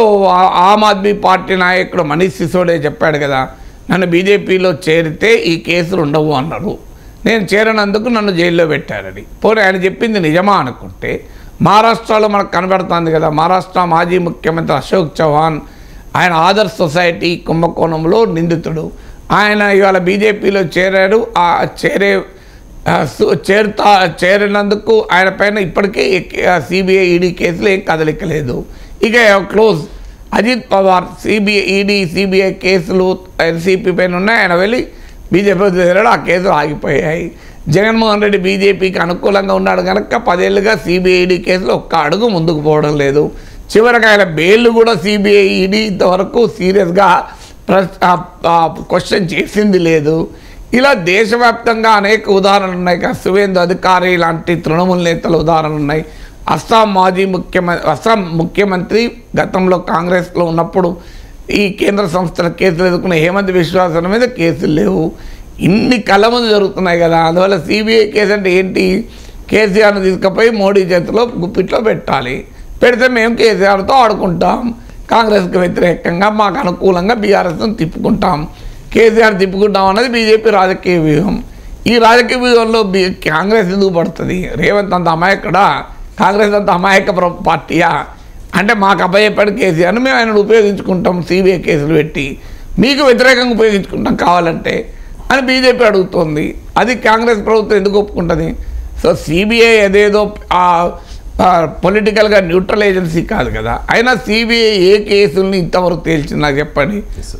ఆమ్ ఆద్మీ పార్టీ నాయకుడు మనీష్ సిసోడియా చెప్పాడు కదా, నన్ను బీజేపీలో చేరితే ఈ కేసులు ఉండవు అన్నారు. నేను చేరనందుకు నన్ను జైల్లో పెట్టారని. పోనీ ఆయన చెప్పింది నిజమా అనుకుంటే మహారాష్ట్రలో మనకు కనబడుతుంది కదా, మహారాష్ట్ర మాజీ ముఖ్యమంత్రి అశోక్ చౌహాన్ ఆయన ఆదర్శ్ సొసైటీ కుంభకోణంలో నిందితుడు. ఆయన ఇవాళ బీజేపీలో చేరాడు. ఆ చేరినందుకు ఆయన పైన ఇప్పటికే సిబిఐ ఈడీ కేసులు ఏం కదలికలేదు. ఇక క్లోజ్. అజిత్ పవార్ సిబిఐ కేసులు ఎన్సీపీ పైన ఉన్నాయి. ఆయన వెళ్ళి బీజేపీ చేరాడు, ఆ కేసులు ఆగిపోయాయి. జగన్మోహన్ రెడ్డి బీజేపీకి అనుకూలంగా ఉన్నాడు కనుక 10 ఏళ్ళుగా సిబిఐ ఈడీ కేసులు ఒక్క అడుగు ముందుకు పోవడం లేదు. చివరికి ఆయన బెయిల్ కూడా సిబిఐ ఈడీ ఇంతవరకు సీరియస్గా క్వశ్చన్ చేసింది లేదు. ఇలా దేశవ్యాప్తంగా అనేక ఉదాహరణలు ఉన్నాయి. సువేందు అధికారి లాంటి తృణమూల్ నేతల ఉదాహరణలు ఉన్నాయి. అస్సాం ముఖ్యమంత్రి గతంలో కాంగ్రెస్లో ఉన్నప్పుడు ఈ కేంద్ర సంస్థల కేసులు ఎదుర్కొన్న హేమంత్ బిశ్వాసన మీద కేసులు లేవు. ఇన్ని కళ్ళ ముందు జరుగుతున్నాయి కదా. అందువల్ల సిబిఐ కేసు అంటే ఏంటి? కేసీఆర్ను తీసుకుపోయి మోడీ చేతిలో గుప్పిట్లో పెట్టాలి. పెడితే మేము కేసీఆర్తో ఆడుకుంటాం, కాంగ్రెస్కి వ్యతిరేకంగా మాకు అనుకూలంగా బీఆర్ఎస్ను తిప్పుకుంటాం. కేసీఆర్ తిప్పుకుంటాం అన్నది బీజేపీ రాజకీయ వ్యూహం. ఈ రాజకీయ వ్యూహంలో కాంగ్రెస్ ఎందుకు పడుతుంది? రేవంత్ అంత అమాయకుడా? కాంగ్రెస్ అంత అమాయక పార్టీయా? అంటే మాకు అబ్బాయేపాడు కేసీఆర్ని మేము ఆయన ఉపయోగించుకుంటాం, సిబిఐ కేసులు పెట్టి మీకు వ్యతిరేకంగా ఉపయోగించుకుంటాం కావాలంటే అని బీజేపీ అడుగుతోంది. అది కాంగ్రెస్ ప్రభుత్వం ఎందుకు ఒప్పుకుంటుంది? సో సిబిఐ అదేదో పొలిటికల్గా న్యూట్రల్ ఏజెన్సీ కాదు కదా. అయినా సిబిఐ ఏ కేసుల్ని ఇంతవరకు తేల్చింది నాకు చెప్పండి.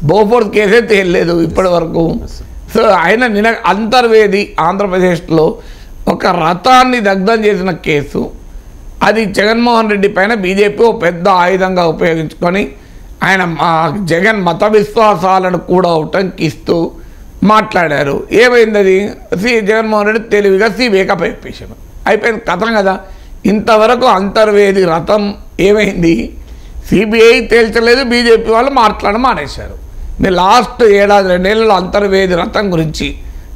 బోఫోర్స్ కేసే తేలలేదు ఇప్పటి వరకు. సో ఆయన అంతర్వేది ఆంధ్రప్రదేశ్లో ఒక రథాన్ని దగ్ధం చేసిన కేసు, అది జగన్మోహన్ రెడ్డి పైన బీజేపీ ఒక పెద్ద ఆయుధంగా ఉపయోగించుకొని ఆయన జగన్ మత విశ్వాసాలను కూడా ఉటంకిస్తూ మాట్లాడారు. ఏమైంది? అది జగన్మోహన్ రెడ్డి తెలివిగా సిబిఐకి అప్పచెప్పేశారు. అయిపోయింది, కథం కదా. ఇంతవరకు అంతర్వేది రథం ఏమైంది? సిబిఐ తేల్చలేదు, బీజేపీ వాళ్ళు మాట్లాడడం మానేశారు. మీరు లాస్ట్ 7-2 ఏళ్ళలో అంతర్వేది రథం గురించి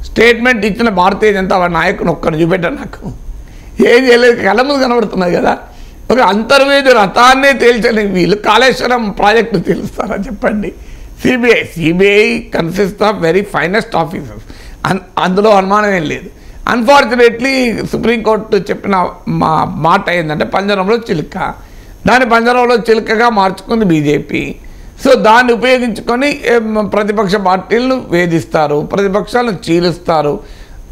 స్టేట్మెంట్ ఇచ్చిన భారతీయ జనతా పార్టీ నాయకుని ఒక్కరు చూపెట్టారు నాకు. ఏం చేయలేదు, కళ్ళ ముందు కనబడుతున్నది కదా. ఒక అంతర్వేది రథాన్నే తేల్చని వీళ్ళు కాళేశ్వరం ప్రాజెక్టు తెలుస్తారా చెప్పండి? CBI consist of very finest officers, అందులో అనుమానం ఏం లేదు. అన్ఫార్చునేట్లీ సుప్రీంకోర్టు చెప్పిన మాట ఏంటంటే పంజరంలో చిలుక, దాన్ని పంజరంలో చిలుకగా మార్చుకుంది బీజేపీ. సో దాన్ని ఉపయోగించుకొని ప్రతిపక్ష పార్టీలను వేధిస్తారు, ప్రతిపక్షాలను చీలుస్తారు,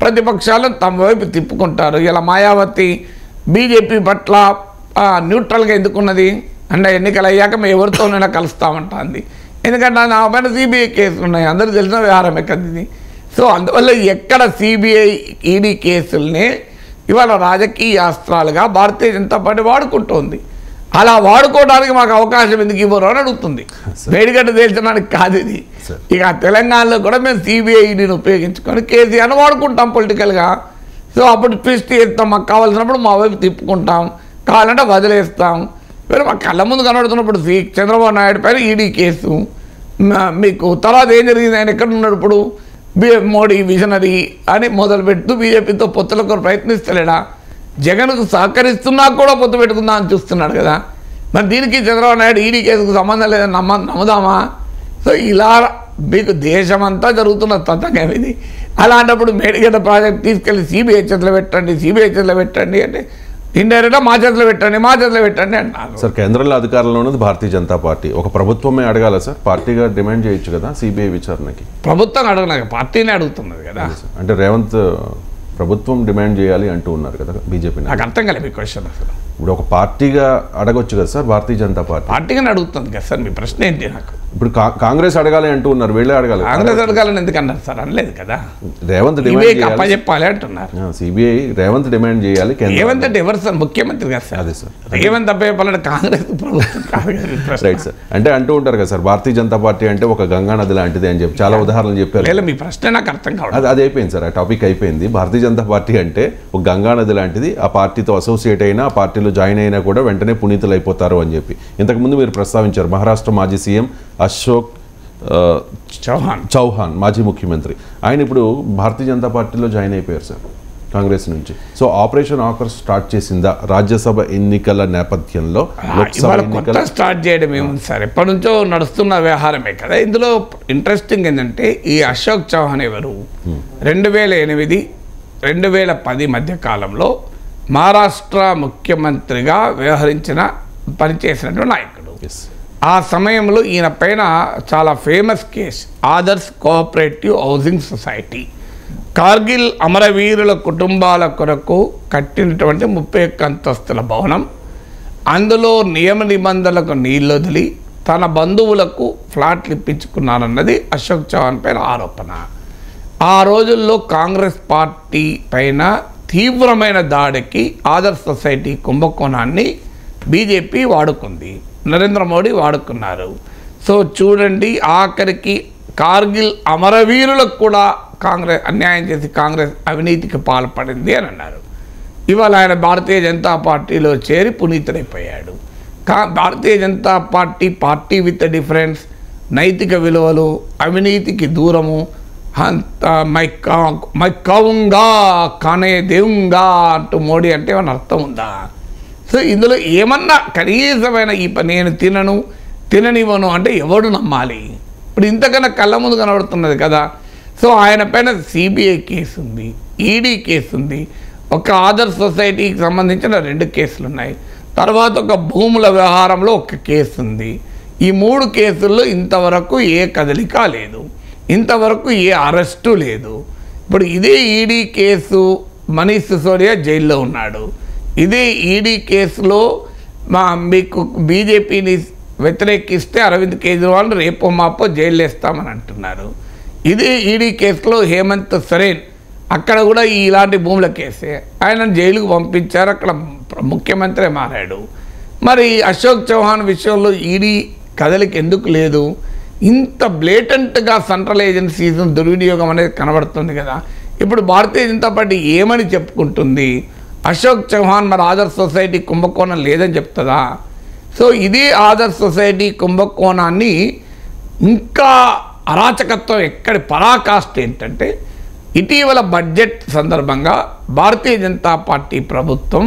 ప్రతిపక్షాలను తమ వైపు తిప్పుకుంటారు. ఇలా మాయావతి బీజేపీ పట్ల న్యూట్రల్గా ఎందుకున్నది అంటే ఎన్నికలు అయ్యాక మేము ఎవరితోనైనా కలుస్తామంటుంది. ఎందుకంటే నా పైన సిబిఐ కేసులు ఉన్నాయి, అందరికీ తెలిసిన వ్యవహారమే కదా ఇది. సో అందువల్ల ఎక్కడ సిబిఐ ఈడీ కేసుల్ని ఇవాళ రాజకీయ అస్త్రాలుగా భారతీయ జనతా పార్టీ వాడుకుంటోంది. అలా వాడుకోవడానికి మాకు అవకాశం ఎందుకు ఇవ్వరు అని అడుగుతుంది. వేడిగడ్డ తేల్చడానికి కాదు ఇది. ఇక తెలంగాణలో కూడా మేము సిబిఐ ఈడీని ఉపయోగించుకొని కేసీఆర్ని వాడుకుంటాం పొలిటికల్గా. సో అప్పుడు ట్విస్ట్ చేస్తాం, మాకు కావాల్సినప్పుడు మా వైపు తిప్పుకుంటాం, కావాలంటే వదిలేస్తాం. మరి మా కళ్ళ ముందు కనబడుతున్నప్పుడు చంద్రబాబు నాయుడు పైన ఈడీ కేసు, మీకు తర్వాత ఏం జరిగింది? ఆయన ఎక్కడ ఉన్నాడు ఇప్పుడు? మోడీ విజనరీ అని మొదలుపెడుతూ బీజేపీతో పొత్తులకు ప్రయత్నిస్తలేడా? జగన్కు సహకరిస్తున్నా కూడా పొత్తు పెట్టుకుందా అని చూస్తున్నాడు కదా. మరి దీనికి చంద్రబాబు నాయుడు ఈడీ కేసుకు సంబంధం లేదని నమ్ముదామా? సో ఇలా మీకు దేశమంతా జరుగుతున్న తతంగం ఇది. అలాంటప్పుడు మేడిగడ్డ ప్రాజెక్ట్ తీసుకెళ్ళి సిబిఐ చేతిలో పెట్టండి అంటే ఇండైరెక్ట్గా మా చేతిలో పెట్టండి అంటారు. సార్ కేంద్రంలో అధికారంలో ఉన్నది భారతీయ జనతా పార్టీ, ఒక ప్రభుత్వమే అడగాల సార్? పార్టీగా డిమాండ్ చేయొచ్చు కదా సిబిఐ విచారణకి? ప్రభుత్వం అడగలేదు, పార్టీనే అడుగుతున్నది కదా. అంటే రేవంత్ ప్రభుత్వం డిమాండ్ చేయాలి అంటూ ఉన్నారు కదా బీజేపీ. నాకు అర్థం కాలేదు మీ క్వశ్చన్. అసలు ఇప్పుడు ఒక పార్టీగా అడగొచ్చు కదా సార్ భారతీయ జనతా పార్టీ? పార్టీగానే అడుగుతుంది కదా సార్. మీ ప్రశ్న ఏంటి? నాకు ఇప్పుడు కాంగ్రెస్ అడగాలి అంటూ ఉన్నారు, వీళ్ళే అడగాలి. కాంగ్రెస్ అడగాలని ఎందుకు అన్నారు సార్? అనలేదు కదా. రేవంత్ చెప్పాలి అంటున్నారు. సిబిఐ రేవంత్ డిమాండ్ చేయాలి. రేవంత్ అంటే ఎవరు సార్? ముఖ్యమంత్రి కదా సార్. అదే సార్, రేవంత్ అప్పచెప్పాలంటే కాంగ్రెస్ ప్రభుత్వం కాదు. Right sir. అంటే అంటూ ఉంటారు కదా సార్ భారతీయ జనతా పార్టీ అంటే ఒక గంగా నది లాంటిది అని చెప్పి చాలా ఉదాహరణలు చెప్పారు. మీ ప్రశ్న నాకు అర్థం కావాలి. అది అయిపోయింది సార్, ఆ టాపిక్ అయిపోయింది. భారతీయ జనతా పార్టీ అంటే ఒక గంగా నది లాంటిది, ఆ పార్టీతో అసోసియేట్ అయినా ఆ పార్టీలో జాయిన్ అయినా కూడా వెంటనే పునీతులు అయిపోతారు అని చెప్పి ఇంతకుముందు మీరు ప్రస్తావించారు. మహారాష్ట్ర మాజీ సీఎం అశోక్ చౌహాన్ మాజీ ముఖ్యమంత్రి, ఆయన ఇప్పుడు భారతీయ జనతా పార్టీలో జాయిన్ అయిపోయారు సార్ కాంగ్రెస్ నుంచి. సో ఆపరేషన్ ఆకర్ష్ స్టార్ట్ చేసిందా రాజ్యసభ ఎన్నికల నేపథ్యంలో? స్టార్ట్ చేయడం ఏముంది సార్, ఎప్పటి నుంచో నడుస్తున్న వ్యవహారమే కదా. ఇందులో ఇంట్రెస్టింగ్ ఏంటంటే ఈ అశోక్ చౌహాన్ ఎవరు? 2008 2010 మధ్య కాలంలో మహారాష్ట్ర ముఖ్యమంత్రిగా పనిచేసినటువంటి నాయకుడు. ఆ సమయంలో ఈయన పైన చాలా famous case Adarsh cooperative housing society, Kargil అమరవీరుల కుటుంబాల కొరకు కట్టినటువంటి 31 అంతస్తుల భవనం, అందులో నియమ నిబంధనలకు నీళ్ళొదిలి తన బంధువులకు ఫ్లాట్లు ఇప్పించుకున్నారన్నది అశోక్ చౌహాన్ పైన ఆరోపణ. ఆ రోజుల్లో కాంగ్రెస్ పార్టీ పైన తీవ్రమైన దాడికి ఆదర్శ్ సొసైటీ కుంభకోణాన్ని బీజేపీ వాడుకుంది, నరేంద్ర మోడీ వాడుకున్నారు. సో చూడండి, ఆఖరికి కార్గిల్ అమరవీరులకు కూడా కాంగ్రెస్ అన్యాయం చేసి కాంగ్రెస్ అవినీతికి పాల్పడింది అని అన్నారు. ఇవాళ ఆయన భారతీయ జనతా పార్టీలో చేరి పునీతుడైపోయాడు. Bharatiya Janata party with difference, నైతిక విలువలు, అవినీతికి దూరము, మై కావుంగా కానే దేవుంగా అంటూ మోడీ అంటే ఏమన్నా అర్థం ఉందా? సో ఇందులో ఏమన్నా కనీసమైన నేను తిననివ్వను అంటే ఎవడు నమ్మాలి? ఇప్పుడు ఇంతకన్నా కళ్ళ ముందు కనబడుతున్నది కదా. సో ఆయన పైన సిబిఐ కేసు ఉంది, ఈడీ కేసు ఉంది, ఒక ఆదర్శ్ సొసైటీకి సంబంధించిన 2 కేసులు ఉన్నాయి, తర్వాత ఒక భూముల వ్యవహారంలో ఒక కేసు ఉంది. ఈ 3 కేసుల్లో ఇంతవరకు ఏ కదలిక లేదు, ఇంతవరకు ఏ అరెస్టు లేదు. ఇప్పుడు ఇదే ఈడీ కేసు మనీష్ సిసోడియా జైల్లో ఉన్నాడు. ఇదే ఈడీ కేసులో మీకు బీజేపీని వ్యతిరేకిస్తే అరవింద్ కేజ్రీవాల్ రేపో మాపో జైలు వేస్తామని అంటున్నారు. ఇదే ఈడీ కేసులో హేమంత్ సోరెన్ అక్కడ కూడా ఇలాంటి భూముల కేసే, ఆయన జైలుకు పంపించారు, అక్కడ ముఖ్యమంత్రి మారాడు. మరి అశోక్ చౌహాన్ విషయంలో ఈడీ కదలిక ఎందుకు లేదు? ఇంత బ్లేటెంట్గా సెంట్రల్ ఏజెన్సీస్ దుర్వినియోగం అనేది కనబడుతుంది కదా. ఇప్పుడు భారతీయ జనతా పార్టీ ఏమని చెప్పుకుంటుంది? అశోక్ చౌహాన్ మరి ఆదర్శ్ సొసైటీ కుంభకోణం లేదని చెప్తుందా? సో ఇదే ఆదర్శ్ సొసైటీ కుంభకోణాన్ని ఇంకా అరాచకత్వం ఎక్కడి పరాకాష్ట ఏంటంటే, ఇటీవల బడ్జెట్ సందర్భంగా భారతీయ జనతా పార్టీ ప్రభుత్వం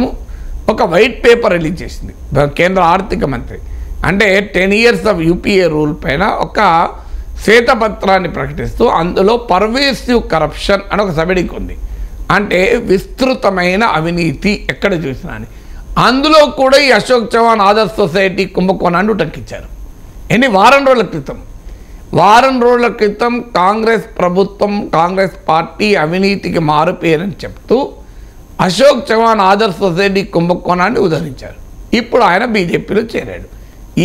ఒక వైట్ పేపర్ రిలీజ్ చేసింది. కేంద్ర ఆర్థిక మంత్రి అంటే 10 years ఆఫ్ యూపీఏ రూల్ పైన ఒక శ్వేతపత్రాన్ని ప్రకటిస్తూ అందులో పర్వేసివ్ కరప్షన్ అని ఒక సబిడికి ఉంది, అంటే విస్తృతమైన అవినీతి ఎక్కడ చూసినా అని. అందులో కూడా ఈ అశోక్ చౌహాన్ ఆదర్శ్ సొసైటీ కుంభకోణాన్ని ఉటంకించారు. వారం రోజుల క్రితం కాంగ్రెస్ ప్రభుత్వం, కాంగ్రెస్ పార్టీ అవినీతికి మారుపేరని చెప్తూ అశోక్ చౌహాన్ ఆదర్శ్ సొసైటీ కుంభకోణాన్ని ఉదహరించారు. ఇప్పుడు ఆయన బీజేపీలో చేరాడు.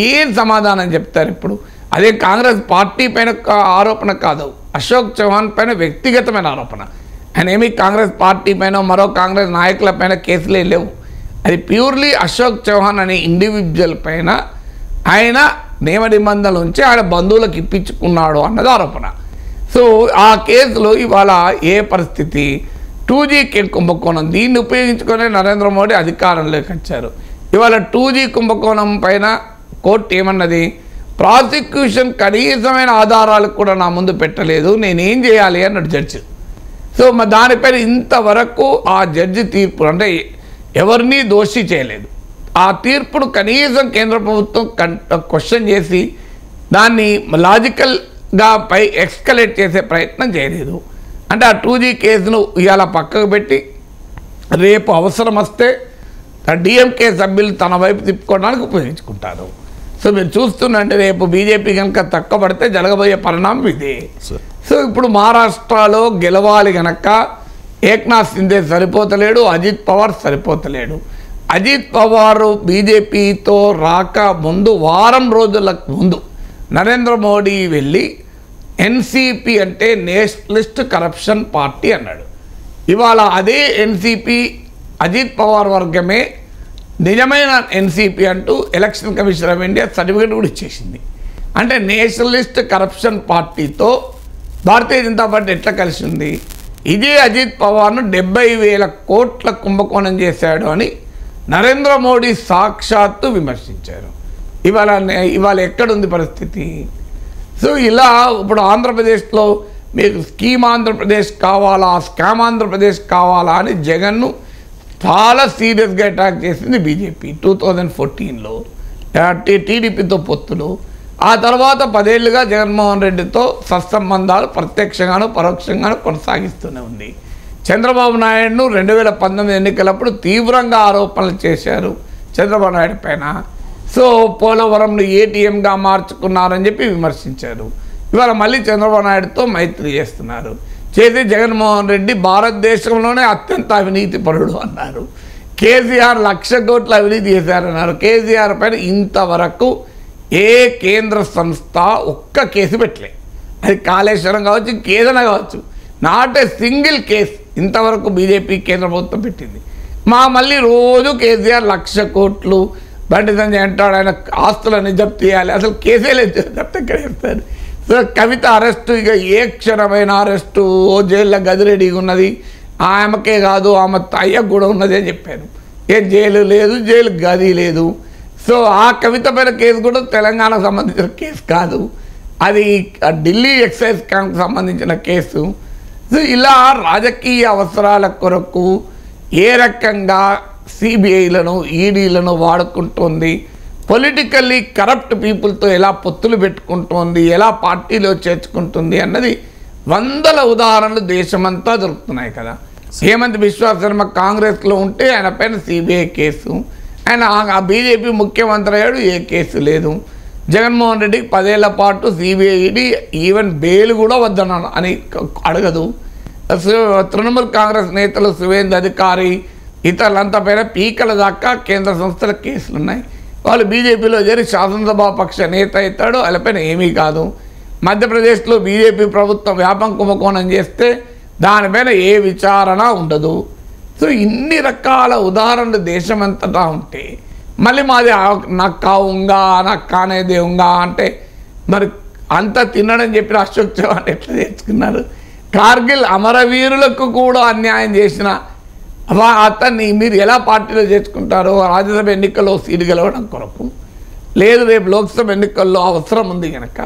ఏం సమాధానం చెప్తారు ఇప్పుడు? అదే కాంగ్రెస్ పార్టీ పైన ఆరోపణ కాదు, అశోక్ చౌహాన్ పైన వ్యక్తిగతమైన ఆరోపణ. ఆయన ఏమి కాంగ్రెస్ పార్టీ పైన మరో కాంగ్రెస్ నాయకుల పైన కేసులే లేవు. అది ప్యూర్లీ అశోక్ చౌహాన్ అనే ఇండివిజువల్ పైన ఆయన నియమ నిబంధనలు ఉంచి ఆయన బంధువులకు ఇప్పించుకున్నాడు అన్నది ఆరోపణ. సో ఆ కేసులో ఇవాళ ఏ పరిస్థితి? 2G కుంభకోణం, దీన్ని ఉపయోగించుకొని నరేంద్ర మోడీ అధికారంలోకి వచ్చారు. ఇవాళ 2G కుంభకోణం పైన కోర్టు ఏమన్నది? ప్రాసిక్యూషన్ కనీసమైన ఆధారాలు కూడా నా ముందు పెట్టలేదు, నేనేం చేయాలి అన్నాడు జడ్జి. సో మరి దానిపైన ఇంతవరకు ఆ జడ్జి తీర్పు అంటే ఎవరినీ దోషి చేయలేదు. ఆ తీర్పును కనీసం కేంద్ర ప్రభుత్వం క్వశ్చన్ చేసి దాన్ని లాజికల్గా ఎక్స్కలేట్ చేసే ప్రయత్నం చేయలేదు. అంటే ఆ 2G కేసును ఇవాళ పక్కకు పెట్టి రేపు అవసరం వస్తే డిఎంకే సభ్యులు తన వైపు తిప్పుకోవడానికి ఉపయోగించుకుంటారు. సో మీరు చూస్తుంటే రేపు బీజేపీ కనుక తక్కువ పడితే జరగబోయే పరిణామం ఇదే. సో ఇప్పుడు మహారాష్ట్రలో గెలవాలి కనుక ఏక్నాథ్ సింధే సరిపోతలేడు, అజిత్ పవార్ సరిపోతలేడు. అజిత్ పవార్ బీజేపీతో రాక ముందు వారం రోజుల ముందు నరేంద్ర మోడీ వెళ్ళి ఎన్సీపీ అంటే నేషనలిస్ట్ కరప్షన్ పార్టీ అన్నాడు. ఇవాళ అదే ఎన్సీపీ అజిత్ పవార్ వర్గమే నిజమైన ఎన్సీపీ అంటూ election commission of India certificate కూడా ఇచ్చేసింది. అంటే నేషనలిస్ట్ కరప్షన్ పార్టీతో భారతీయ జనతా పార్టీ ఎట్లా కలిసి ఉంది? ఇదే అజిత్ పవార్ను 70,000 కోట్ల కుంభకోణం చేశాడు అని నరేంద్ర మోడీ సాక్షాత్తు విమర్శించారు. ఇవాళ ఎక్కడుంది పరిస్థితి? సో ఇలా ఇప్పుడు ఆంధ్రప్రదేశ్లో మీకు స్కీమ్ ఆంధ్రప్రదేశ్ కావాలా, స్కామ్ ఆంధ్రప్రదేశ్ కావాలా అని జగన్ను చాలా సీరియస్గా అటాక్ చేసింది బీజేపీ 2014లో టీడీపీతో పొత్తులు. ఆ తర్వాత 10 ఏళ్లుగా జగన్మోహన్ రెడ్డితో సత్సంబంధాలు ప్రత్యక్షంగాను పరోక్షంగాను కొనసాగిస్తూనే ఉంది. చంద్రబాబు నాయుడును 2019 ఎన్నికలప్పుడు తీవ్రంగా ఆరోపణలు చేశారు చంద్రబాబు నాయుడు పైన. సో పోలవరంను ఏటీఎంగా మార్చుకున్నారని చెప్పి విమర్శించారు. ఇవాళ మళ్ళీ చంద్రబాబు నాయుడుతో మైత్రి చేస్తున్నారు. చేసి జగన్మోహన్ రెడ్డి భారతదేశంలోనే అత్యంత అవినీతిపరుడు అన్నారు. కేసీఆర్ 1,00,000 కోట్ల అవినీతి చేశారన్నారు. కేసీఆర్ పైన ఇంతవరకు ఏ కేంద్ర సంస్థ ఒక్క కేసు పెట్టలే. అది కాళేశ్వరం కావచ్చు, ఇంకేదైనా కావచ్చు, నాట్ ఏ సింగిల్ కేసు ఇంతవరకు బీజేపీ కేంద్ర ప్రభుత్వం పెట్టింది. మళ్ళీ రోజు కేసీఆర్ 1,00,000 కోట్లు బండి సంజయ్ అంటాడు ఆయన ఆస్తులని జప్తు చేయాలి. అసలు కేసే లేదు, జప్తు ఎక్కడ చేస్తారు? సో కవిత అరెస్టు, ఇక ఏ క్షణమైన అరెస్టు, ఓ జైల్లో గది రెడీగా ఉన్నది, ఆమెకే కాదు ఆమె అయ్యకు కూడా ఉన్నది అని చెప్పాను. ఏ జైలు లేదు, జైలు గది లేదు. సో ఆ కవిత పైన కేసు కూడా తెలంగాణకు సంబంధించిన కేసు కాదు, అది ఢిల్లీ ఎక్సైజ్ క్యాంప్కి సంబంధించిన కేసు. సో ఇలా రాజకీయ అవసరాల కొరకు ఏ రకంగా సిబిఐలను ఈడీలను వాడుకుంటోంది, పొలిటికల్లీ కరప్ట్ పీపుల్తో ఎలా పొత్తులు పెట్టుకుంటోంది, ఎలా పార్టీలో చేర్చుకుంటుంది అన్నది వందల ఉదాహరణలు దేశమంతా దొరుకుతున్నాయి కదా. హేమంత్ బిశ్వా శర్మ కాంగ్రెస్లో ఉంటే ఆయన పైన సిబిఐ కేసు, ఆయన ఆ బీజేపీ ముఖ్యమంత్రి అయ్యాడు, ఏ కేసు లేదు. జగన్మోహన్ రెడ్డికి 10 ఏళ్ల పాటు సిబిఐ ఈడీ ఈవెన్ బెయిల్ కూడా వద్దన అని అడగదు. తృణమూల్ కాంగ్రెస్ నేతలు సువేంద్ర అధికారి ఇతరులంతా పైన పీకల దాకా కేంద్ర సంస్థల కేసులు ఉన్నాయి. వాళ్ళు బీజేపీలో చేరి శాసనసభా పక్ష నేత అవుతాడు, వాళ్ళపైన ఏమీ కాదు. మధ్యప్రదేశ్లో బీజేపీ ప్రభుత్వం వ్యాపం కుంభకోణం చేస్తే దానిపైన ఏ విచారణ ఉండదు. సో ఇన్ని రకాల ఉదాహరణలు దేశమంతటా ఉంటే మళ్ళీ మాది నాకు కావుంగా నాకు కానేదేవుంగా అంటే మరి అంత తినడం చెప్పిన అశోక్ చవాన్ ఎట్లా తెచ్చుకున్నారు? కార్గిల్ అమరవీరులకు కూడా అన్యాయం చేసిన అతన్ని మీరు ఎలా పార్టీలో చేర్చుకుంటారో? రాజ్యసభ ఎన్నికల్లో సీటు గెలవడం కొరకు లేదు, రేపు లోక్సభ ఎన్నికల్లో అవసరం ఉంది కనుక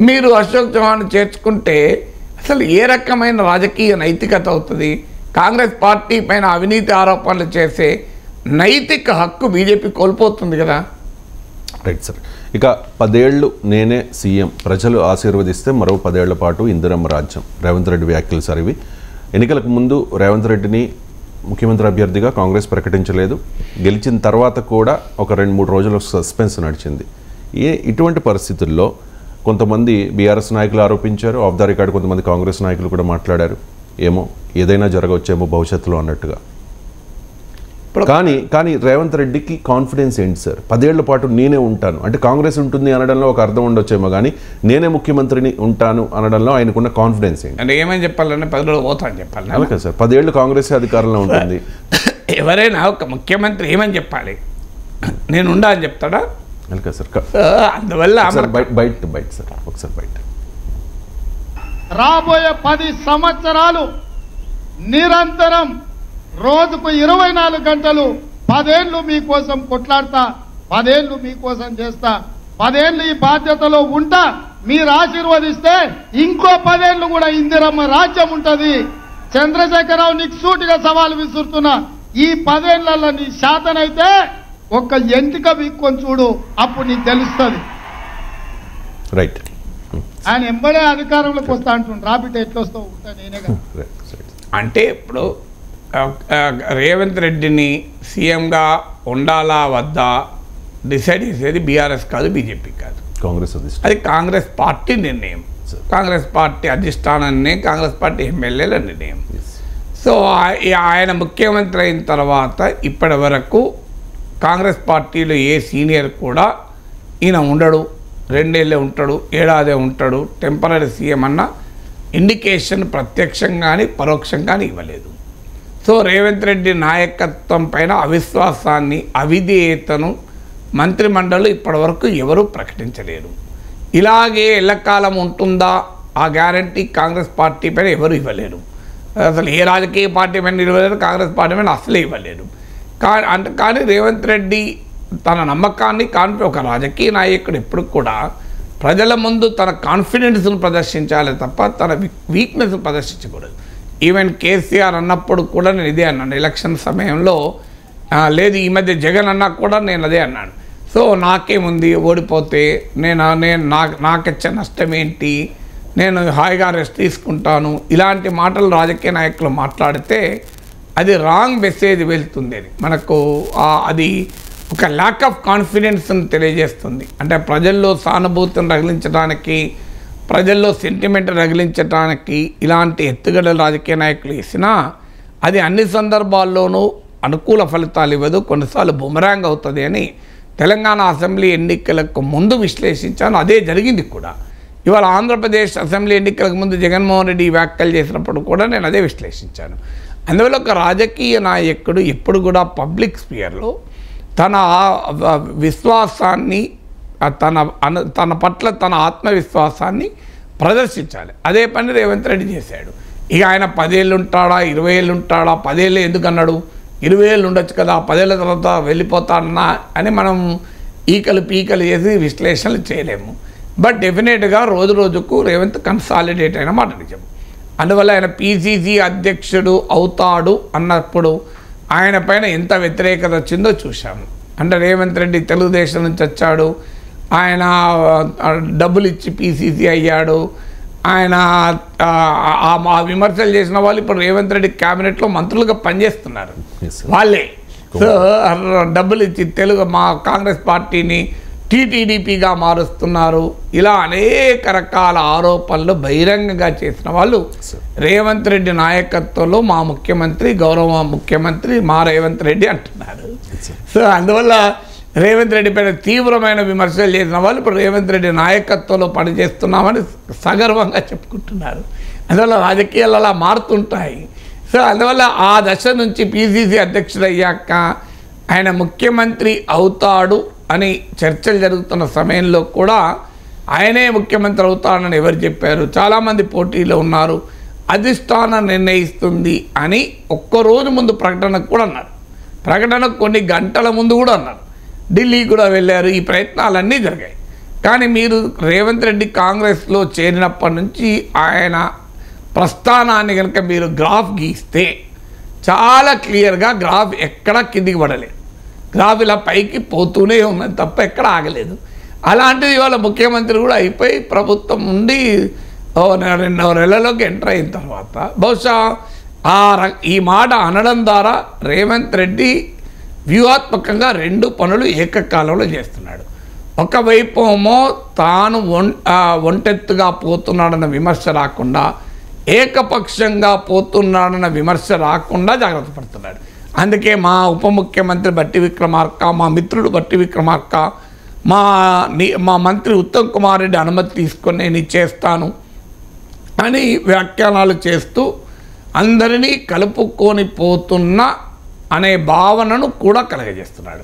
మీరు అశోక్ చవాన్ చేర్చుకుంటే అసలు ఏ రకమైన రాజకీయ నైతికత అవుతుంది? కాంగ్రెస్ పార్టీ పైన అవినీతి ఆరోపణలు చేసే నైతిక హక్కు బీజేపీ కోల్పోతుంది కదా. Right sir. ఇక 10 ఏళ్ళు నేనే సీఎం, ప్రజలు ఆశీర్వదిస్తే మరో 10 ఏళ్ల పాటు ఇందిరమ్మ రాజ్యం, రేవంత్ రెడ్డి వ్యాఖ్యలు సార్ ఇవి. ఎన్నికలకు ముందు రేవంత్ రెడ్డిని ముఖ్యమంత్రి అభ్యర్థిగా కాంగ్రెస్ ప్రకటించలేదు. గెలిచిన తర్వాత కూడా ఒక 2-3 రోజులు సస్పెన్స్ నడిచింది. ఇటువంటి పరిస్థితుల్లో కొంతమంది బీఆర్ఎస్ నాయకులు ఆరోపించారు, ఆఫ్ ద రికార్డ్ కొంతమంది కాంగ్రెస్ నాయకులు కూడా మాట్లాడారు, ఏమో ఏదైనా జరగవచ్చేమో భవిష్యత్తులో అన్నట్టుగా. కానీ రేవంత్ రెడ్డికి కాన్ఫిడెన్స్ ఏంటి సార్? 10 ఏళ్ల పాటు నేనే ఉంటాను అంటే కాంగ్రెస్ ఉంటుంది అనడంలో ఒక అర్థం ఉండొచ్చేమో, కానీ నేనే ముఖ్యమంత్రిని ఉంటాను అనడంలో ఆయనకున్న కాన్ఫిడెన్స్ ఏంటి? అంటే ఏమని చెప్పాలంటే 10 రోజులు పోతా అని చెప్పాలి. అలాగే సార్, 10 ఏళ్ళు కాంగ్రెస్ అధికారంలో ఉంటుంది. ఎవరైనా ఒక ముఖ్యమంత్రి ఏమని చెప్పాలి? నేను ఉండా అని చెప్తాడా? అలాగే సార్. అందువల్ల బయట సార్ ఒకసారి బయట రాబోయే 10 సంవత్సరాలు నిరంతరం రోజుకు 24 గంటలు 10 ఏళ్ళు మీకోసం కొట్లాడతా, 10 ఏళ్ళు మీకోసం చేస్తా, 10 ఏళ్ళు ఈ బాధ్యతలో ఉంటా. మీరు ఆశీర్వదిస్తే ఇంకో 10 ఏళ్ళు కూడా ఇందిరమ్మ రాజ్యం ఉంటుంది. చంద్రశేఖరరావు నీకు సూటిగా సవాలు విసురుతున్నా, ఈ 10 ఏళ్లలో నీ శాతనైతే ఒక్క ఎంటిక వీక్కొని చూడు, అప్పుడు నీకు తెలుస్తుంది. రైట్. ఆయన ఎంబడే అధికారంలోకి వస్తా అంటుండ్రు, రాబిట్ ఎట్లా వస్తావు ఉంటా నేనే కదా. అంటే ఇప్పుడు రేవంత్ రెడ్డిని సీఎంగా ఉండాలా వద్దా డిసైడ్ చేసేది బీఆర్ఎస్ కాదు, బీజేపీ కాదు, కాంగ్రెస్. అది కాంగ్రెస్ పార్టీ నిర్ణయం, కాంగ్రెస్ పార్టీ అధిష్టానం నిర్ణయం, కాంగ్రెస్ పార్టీ ఎమ్మెల్యేల నిర్ణయం. సో ఆయన ముఖ్యమంత్రి అయిన తర్వాత ఇప్పటి వరకు కాంగ్రెస్ పార్టీలో ఏ సీనియర్ కూడా ఈయన ఉండడు, 2 ఏళ్ళే ఉంటాడు, ఏడాదే ఉంటాడు, టెంపరీ సీఎం అన్న ఇండికేషన్ ప్రత్యక్షంగాని పరోక్షంగాని ఇవ్వలేదు. సో రేవంత్ రెడ్డి నాయకత్వం పైన అవిశ్వాసాన్ని, అవిధేయతను మంత్రిమండలి ఇప్పటివరకు ఎవరూ ప్రకటించలేరు. ఇలాగే ఎల్లకాలం ఉంటుందా ఆ గ్యారంటీ కాంగ్రెస్ పార్టీ పైన ఎవరు ఇవ్వలేరు. అసలు ఏ రాజకీయ పార్టీ పైన ఇవ్వలేరు, కాంగ్రెస్ పార్టీ పైన అసలే ఇవ్వలేరు. కానీ రేవంత్ రెడ్డి తన నమ్మకాన్ని ఒక రాజకీయ నాయకుడు ఎప్పుడు కూడా ప్రజల ముందు తన కాన్ఫిడెన్స్ను ప్రదర్శించాలి తప్ప తన వీక్నెస్ ప్రదర్శించకూడదు. ఈవెన్ కేసీఆర్ అన్నప్పుడు కూడా నేను ఇదే అన్నాను, ఎలక్షన్ సమయంలో లేదు, ఈ మధ్య జగన్ అన్నా కూడా నేను అదే అన్నాను. సో నాకేముంది ఓడిపోతే నాకొచ్చే నష్టం ఏంటి, నేను హాయిగా రెస్ట్ తీసుకుంటాను, ఇలాంటి మాటలు రాజకీయ నాయకులు మాట్లాడితే అది రాంగ్ మెసేజ్ వెళ్తుంది. అని మనకు అది ఒక ల్యాక్ ఆఫ్ కాన్ఫిడెన్స్ని తెలియజేస్తుంది. అంటే ప్రజల్లో సానుభూతిని రగిలించడానికి, ప్రజల్లో సెంటిమెంట్ రగిలించడానికి ఇలాంటి ఎత్తుగడలు రాజకీయ నాయకులు వేసినా అది అన్ని సందర్భాల్లోనూ అనుకూల ఫలితాలు ఇవ్వదు, కొన్నిసార్లు బుమరాంగ్ అవుతుంది అని తెలంగాణ అసెంబ్లీ ఎన్నికలకు ముందు విశ్లేషించాను. అదే జరిగింది కూడా. ఇవాళ ఆంధ్రప్రదేశ్ అసెంబ్లీ ఎన్నికలకు ముందు జగన్మోహన్ రెడ్డి వ్యాఖ్యలు చేసినప్పుడు కూడా నేను అదే విశ్లేషించాను. అందువల్ల ఒక రాజకీయ నాయకుడు ఎప్పుడు కూడా పబ్లిక్ స్పియర్లో తన విశ్వాసాన్ని, తన పట్ల తన ఆత్మవిశ్వాసాన్ని ప్రదర్శించాలి. అదే పని రేవంత్ రెడ్డి చేశాడు. ఇక ఆయన 10 ఏళ్ళు ఉంటాడా, 20 ఏళ్ళు ఉంటాడా, 10 ఏళ్ళు ఎందుకు అన్నాడు, 20 ఏళ్ళు ఉండొచ్చు కదా, 10 ఏళ్ళ తర్వాత వెళ్ళిపోతాడన్నా అని మనం ఈకలు పీకలు చేసి విశ్లేషణలు చేయలేము. బట్ డెఫినెట్గా రోజు రోజుకు రేవంత్ కన్సాలిడేట్ అయిన మాట నిజం. అందువల్ల ఆయన పిసిసి అధ్యక్షుడు అవుతాడు అన్నప్పుడు ఆయన పైన ఎంత వ్యతిరేకత వచ్చిందో చూశాము. అంటే రేవంత్ రెడ్డి తెలుగుదేశం నుంచి వచ్చాడు, ఆయన డబ్బులు ఇచ్చి పిసిసి అయ్యాడు, ఆయన ఆ విమర్శలు చేసిన వాళ్ళు ఇప్పుడు రేవంత్ రెడ్డి క్యాబినెట్లో మంత్రులుగా పనిచేస్తున్నారు వాళ్ళే. సో డబ్బులు ఇచ్చి మా కాంగ్రెస్ పార్టీని టీటీడీపీగా మారుస్తున్నారు. ఇలా అనేక రకాల ఆరోపణలు బహిరంగంగా చేసిన వాళ్ళు రేవంత్ రెడ్డి నాయకత్వంలో మా ముఖ్యమంత్రి, గౌరవ ముఖ్యమంత్రి మా రేవంత్ రెడ్డి అంటున్నారు. సో అందువల్ల రేవంత్ రెడ్డి పైన తీవ్రమైన విమర్శలు చేసిన వాళ్ళు ఇప్పుడు రేవంత్ రెడ్డి నాయకత్వంలో పనిచేస్తున్నామని సగర్వంగా చెప్పుకుంటున్నారు. అందువల్ల రాజకీయాలు అలా మారుతుంటాయి. సో అందువల్ల ఆ దశ నుంచి పిసిసి అధ్యక్షుడు అయ్యాక ఆయన ముఖ్యమంత్రి అవుతాడు అని చర్చలు జరుగుతున్న సమయంలో కూడా ఆయనే ముఖ్యమంత్రి అవుతాడని ఎవరు చెప్పారు? చాలామంది పోటీలో ఉన్నారు, అధిష్టానం నిర్ణయిస్తుంది అని ఒక్కరోజు ముందు ప్రకటనకు కూడా అన్నారు, ప్రకటనకు కొన్ని గంటల ముందు కూడా అన్నారు, ఢిల్లీ కూడా వెళ్ళారు. ఈ ప్రయత్నాలన్నీ జరిగాయి. కానీ మీరు రేవంత్ రెడ్డి కాంగ్రెస్లో చేరినప్పటి నుంచి ఆయన ప్రస్థానాన్ని కనుక మీరు గ్రాఫ్ గీస్తే చాలా క్లియర్గా గ్రాఫ్ ఎక్కడా కిందికి పడలేదు, గ్రాఫ్ ఇలా పైకి పోతూనే ఉన్నది తప్ప ఎక్కడ ఆగలేదు. అలాంటిది ఇవాళ ముఖ్యమంత్రి కూడా అయిపోయి ప్రభుత్వం ఉండి 2 నెలలోకి ఎంటర్ అయిన తర్వాత బహుశా ఈ మాట అనడం ద్వారా రేవంత్ రెడ్డి వ్యూహాత్మకంగా 2 పనులు ఏకకాలంలో చేస్తున్నాడు. ఒకవైపు ఏమో తాను ఒంటెత్తుగా పోతున్నాడన్న విమర్శ రాకుండా, ఏకపక్షంగా పోతున్నాడన్న విమర్శ రాకుండా జాగ్రత్త పడుతున్నాడు. అందుకే మా ఉప ముఖ్యమంత్రి బట్టి విక్రమార్క, మా మిత్రుడు బట్టి విక్రమార్క, మా మంత్రి ఉత్తమ్ కుమార్ రెడ్డి అనుమతి తీసుకొని నేను చేస్తాను అని వ్యాఖ్యానాలు చేస్తూ అందరినీ కలుపుకొని పోతున్న అనే భావనను కూడా కలగజేస్తున్నాడు.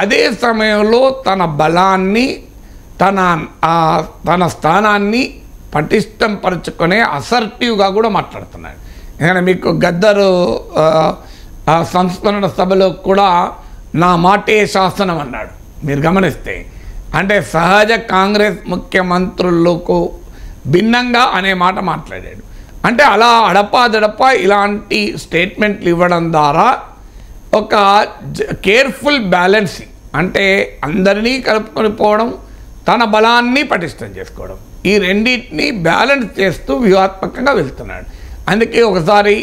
అదే సమయంలో తన బలాన్ని, తన స్థానాన్ని పటిష్టం పరుచుకునే అసర్టివ్గా కూడా మాట్లాడుతున్నాడు. ఎందుకంటే మీకు గద్దరు సంస్మరణ సభలో కూడా నా మాటే శాసనం అన్నాడు. మీరు గమనిస్తే అంటే సహజ కాంగ్రెస్ ముఖ్యమంత్రులకు భిన్నంగా అనే మాట మాట్లాడాడు. అంటే అలా అడపాదడపా ఇలాంటి స్టేట్మెంట్లు ఇవ్వడం ద్వారా ఒక కేర్ఫుల్ బ్యాలెన్సింగ్, అంటే అందరినీ కలుపుకొని పోవడం, తన బలాన్ని పటిష్టం చేసుకోవడం, ఈ రెండింటినీ బ్యాలెన్స్ చేస్తూ వ్యూహాత్మకంగా వెళ్తున్నాడు. అందుకే ఒకసారి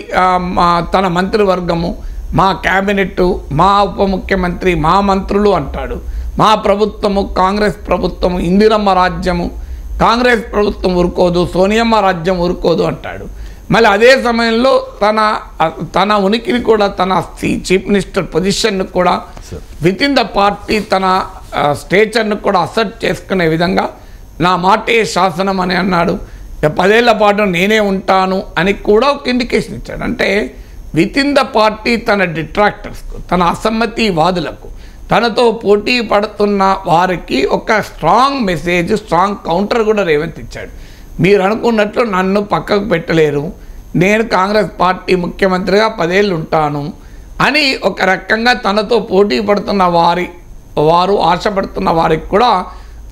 తన మంత్రివర్గము, మా క్యాబినెట్, మా ఉప ముఖ్యమంత్రి, మా మంత్రులు అంటాడు. మా ప్రభుత్వము, కాంగ్రెస్ ప్రభుత్వము, ఇందిరమ్మ రాజ్యము, కాంగ్రెస్ ప్రభుత్వం ఊరుకోదు, సోనియమ్మ రాజ్యం ఊరుకోదు అంటాడు. మళ్ళీ అదే సమయంలో తన ఉనికిని కూడా, తన చీఫ్ మినిస్టర్ పొజిషన్ను కూడా విత్ ఇన్ ద పార్టీ తన స్టేచర్ను కూడా అసర్ట్ చేసుకునే విధంగా నా మాటే శాసనం అని అన్నాడు. 10 ఏళ్ల పాటు నేనే ఉంటాను అని కూడా ఒక ఇండికేషన్ ఇచ్చాడు. అంటే విత్ ఇన్ ద పార్టీ తన డిట్రాక్టర్స్కు, తన అసమ్మతివాదులకు, తనతో పోటీ పడుతున్న వారికి ఒక స్ట్రాంగ్ మెసేజ్, స్ట్రాంగ్ కౌంటర్ కూడా రేవంత్ ఇచ్చాడు. మీరు అనుకున్నట్లు నన్ను పక్కకు పెట్టలేరు, నేను కాంగ్రెస్ పార్టీ ముఖ్యమంత్రిగా 10 ఏళ్ళు ఉంటాను అని ఒక రకంగా తనతో పోటీ పడుతున్న వారు ఆశపడుతున్న వారికి కూడా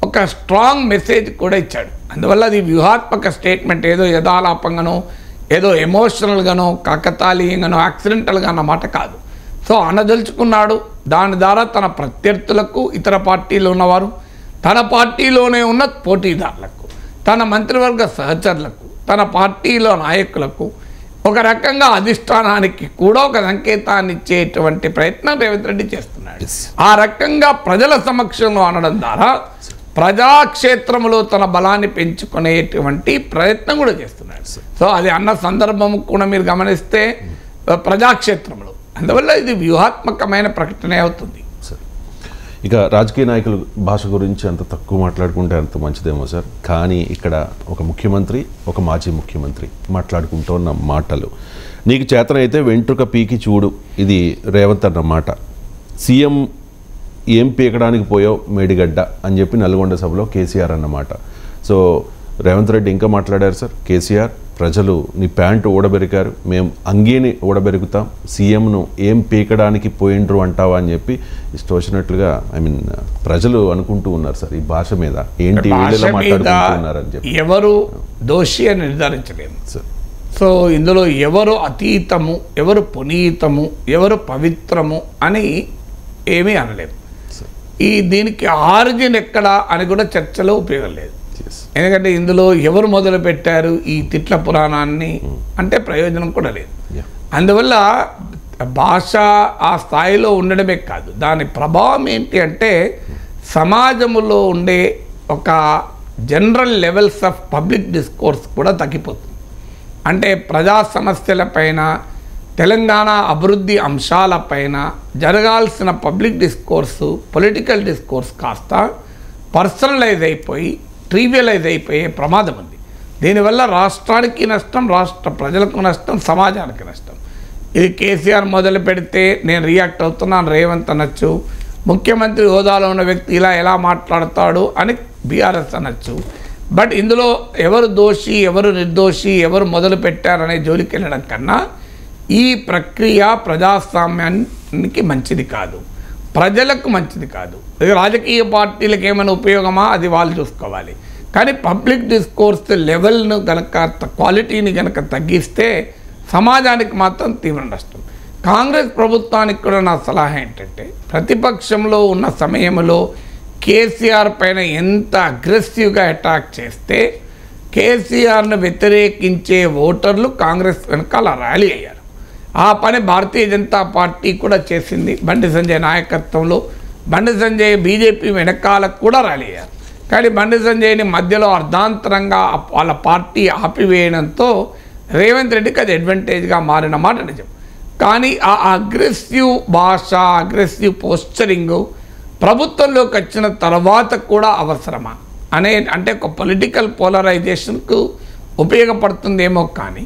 ఒక స్ట్రాంగ్ మెసేజ్ కూడా ఇచ్చాడు. అందువల్ల అది వ్యూహాత్మక స్టేట్మెంట్, ఏదో యథాలాపంగానో, ఏదో ఎమోషనల్గానో, కాకతాళీయంగానో, యాక్సిడెంటల్గా అన్నమాట కాదు. సో అనదలుచుకున్నాడు. దాని ద్వారా తన ప్రత్యర్థులకు, ఇతర పార్టీలో ఉన్నవారు, తన పార్టీలోనే ఉన్న పోటీదారులకు తన మంత్రివర్గ సహచరులకు, తన పార్టీలో నాయకులకు ఒక రకంగా అధిష్టానానికి కూడా ఒక సంకేతాన్ని ఇచ్చేటువంటి ప్రయత్నం రేవంత్ రెడ్డి చేస్తున్నాడు. ఆ రకంగా ప్రజల సమక్షంలో అనడం ద్వారా ప్రజాక్షేత్రంలో తన బలాన్ని పెంచుకునేటువంటి ప్రయత్నం కూడా చేస్తున్నాడు. సో అది అన్న సందర్భం కూడా మీరు గమనిస్తే ప్రజాక్షేత్రంలో, అందువల్ల ఇది వ్యూహాత్మకమైన ప్రకటన అవుతుంది. ఇక రాజకీయ నాయకుల భాష గురించి అంత తక్కువ మాట్లాడుకుంటే అంత మంచిదేమో సార్. కానీ ఇక్కడ ఒక ముఖ్యమంత్రి, ఒక మాజీ ముఖ్యమంత్రి మాట్లాడుకుంటున్న మాటలు, నీకు చేతనైతే వెంట్రుక పీకి చూడు, ఇది రేవంత్ అన్న మాట. సీఎం ఏం పీకడానికి పోయావు మేడిగడ్డ అని చెప్పి నల్గొండ సభలో కేసీఆర్ అన్నమాట. సో రేవంత్ రెడ్డి ఇంకా మాట్లాడారు సార్, కేసీఆర్ ప్రజలు నీ ప్యాంటు ఊడబెరికారు, మేము అంగీని ఊడబెరుగుతాం, సీఎంను ఏం పీకడానికి పోయిండ్రు అంటావా అని చెప్పి ఇష్టం వచ్చినట్లుగా ప్రజలు అనుకుంటూ ఉన్నారు సార్. ఈ భాష మీద ఏంటి మాట్లాడుకుంటున్నారని చెప్పి ఎవరు దోషి అని నిర్ధారించలేము సార్. సో ఇందులో ఎవరు అతీతము, ఎవరు పునీతము, ఎవరు పవిత్రము అని ఏమీ అనలేము. దీనికి ఆరిజిన్ ఎక్కడ అని కూడా చర్చలో ఉపయోగం లేదు. ఎందుకంటే ఇందులో ఎవరు మొదలు పెట్టారు ఈ తిట్ల పురాణాన్ని అంటే ప్రయోజనం కూడా లేదు. అందువల్ల భాష ఆ స్థాయిలో ఉండడమే కాదు, దాని ప్రభావం ఏంటి అంటే సమాజంలో ఉండే ఒక general levels of public discourse కూడా తగ్గిపోతుంది. అంటే ప్రజా సమస్యలపైన, తెలంగాణ అభివృద్ధి అంశాలపైన జరగాల్సిన పబ్లిక్ డిస్కోర్సు, పొలిటికల్ డిస్కోర్స్ కాస్త పర్సనలైజ్ అయిపోయి ట్రివియలైజ్ అయిపోయే ప్రమాదం ఉంది. దీనివల్ల రాష్ట్రానికి నష్టం, రాష్ట్ర ప్రజలకు నష్టం, సమాజానికి నష్టం. ఇది కేసీఆర్ మొదలు పెడితే నేను రియాక్ట్ అవుతున్నాను రేవంత్ అనొచ్చు, ముఖ్యమంత్రి హోదాలో ఉన్న వ్యక్తి ఇలా ఎలా మాట్లాడతాడు అని బీఆర్ఎస్ అనొచ్చు. బట్ ఇందులో ఎవరు దోషి, ఎవరు నిర్దోషి, ఎవరు మొదలు పెట్టారనే జోలికి వెళ్ళడం కన్నా ఈ ప్రక్రియ ప్రజాస్వామ్యానికి మంచిది కాదు, ప్రజలకు మంచిది కాదు. రాజకీయ పార్టీలకు ఏమైనా ఉపయోగమా అది వాళ్ళు చూసుకోవాలి. కానీ పబ్లిక్ డిస్కోర్స్ లెవెల్ను కనుక, క్వాలిటీని కనుక తగ్గిస్తే సమాజానికి మాత్రం తీవ్ర నష్టం. కాంగ్రెస్ ప్రభుత్వానికి కూడా నా సలహా ఏంటంటే ప్రతిపక్షంలో ఉన్న సమయంలో కేసీఆర్ పైన ఎంత అగ్రెసివ్గా అటాక్ చేస్తే కేసీఆర్ను వ్యతిరేకించే ఓటర్లు కాంగ్రెస్ వెనకాల ర్యాలీ అయ్యారు. ఆ పని భారతీయ జనతా పార్టీ కూడా చేసింది. బండి సంజయ్ నాయకత్వంలో బండి సంజయ్ బీజేపీ వెనకాల కూడా ర్యాలీ అయ్యారు. కానీ బండి సంజయ్ని మధ్యలో అర్ధాంతరంగా వాళ్ళ పార్టీ ఆపివేయడంతో రేవంత్ రెడ్డికి అది అడ్వాంటేజ్గా మారిన మాట నిజం. కానీ ఆ అగ్రెసివ్ భాష, అగ్రెసివ్ పోస్చరింగు ప్రభుత్వంలోకి వచ్చిన తర్వాత కూడా అవసరమా అంటే ఒక పొలిటికల్ పోలరైజేషన్కు ఉపయోగపడుతుందేమో. కానీ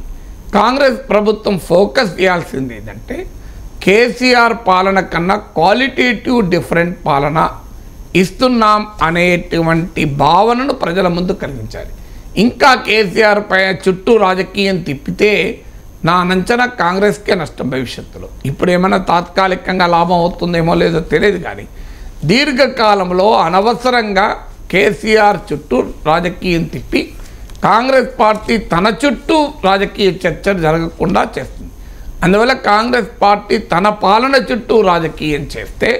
కాంగ్రెస్ ప్రభుత్వం ఫోకస్ చేయాల్సింది ఏంటంటే కేసీఆర్ పాలన కన్నా క్వాలిటేటివ్ డిఫరెంట్ పాలన ఇస్తున్నాం అనేటువంటి భావనను ప్రజల ముందు కలిగించాలి. ఇంకా కేసీఆర్ పై చుట్టూ రాజకీయం తిప్పితే నా అంచనా కాంగ్రెస్కే నష్టం భవిష్యత్తులో. ఇప్పుడు ఏమైనా తాత్కాలికంగా లాభం అవుతుందేమో లేదో తెలియదు, కానీ దీర్ఘకాలంలో అనవసరంగా కేసీఆర్ చుట్టూ రాజకీయం తిప్పి కాంగ్రెస్ పార్టీ తన చుట్టూ రాజకీయ చర్చలు జరగకుండా చేస్తుంది. అందువల్ల కాంగ్రెస్ పార్టీ తన పాలన చుట్టూ రాజకీయం చేస్తే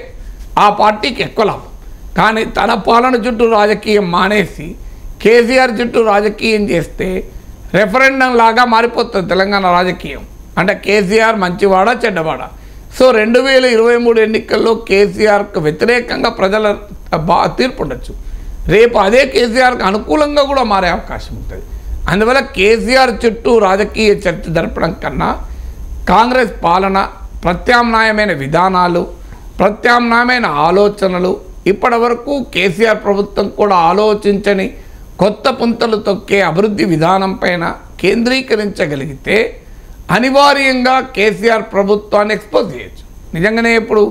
ఆ పార్టీకి ఎక్కువ లాభం. కానీ తన పాలన చుట్టూ రాజకీయం మానేసి కేసీఆర్ చుట్టూ రాజకీయం చేస్తే రెఫరెండం లాగా మారిపోతుంది తెలంగాణ రాజకీయం. అంటే కేసీఆర్ మంచివాడా చెడ్డవాడా. సో 2023 ఎన్నికల్లో కేసీఆర్కు వ్యతిరేకంగా ప్రజల తీర్పు ఉండొచ్చు, రేపు అదే కేసీఆర్కి అనుకూలంగా కూడా మారే అవకాశం ఉంటుంది. అందువల్ల కేసీఆర్ చుట్టూ రాజకీయ చర్చ జరపడం కన్నా కాంగ్రెస్ పాలన, ప్రత్యామ్నాయమైన విధానాలు, ప్రత్యామ్నాయమైన ఆలోచనలు, ఇప్పటి వరకు కేసీఆర్ ప్రభుత్వం కూడా ఆలోచించని కొత్త పుంతలు తొక్కే అభివృద్ధి విధానం పైన కేంద్రీకరించగలిగితే అనివార్యంగా కేసీఆర్ ప్రభుత్వాన్ని ఎక్స్పోజ్ చేయొచ్చు. నిజంగానే ఇప్పుడు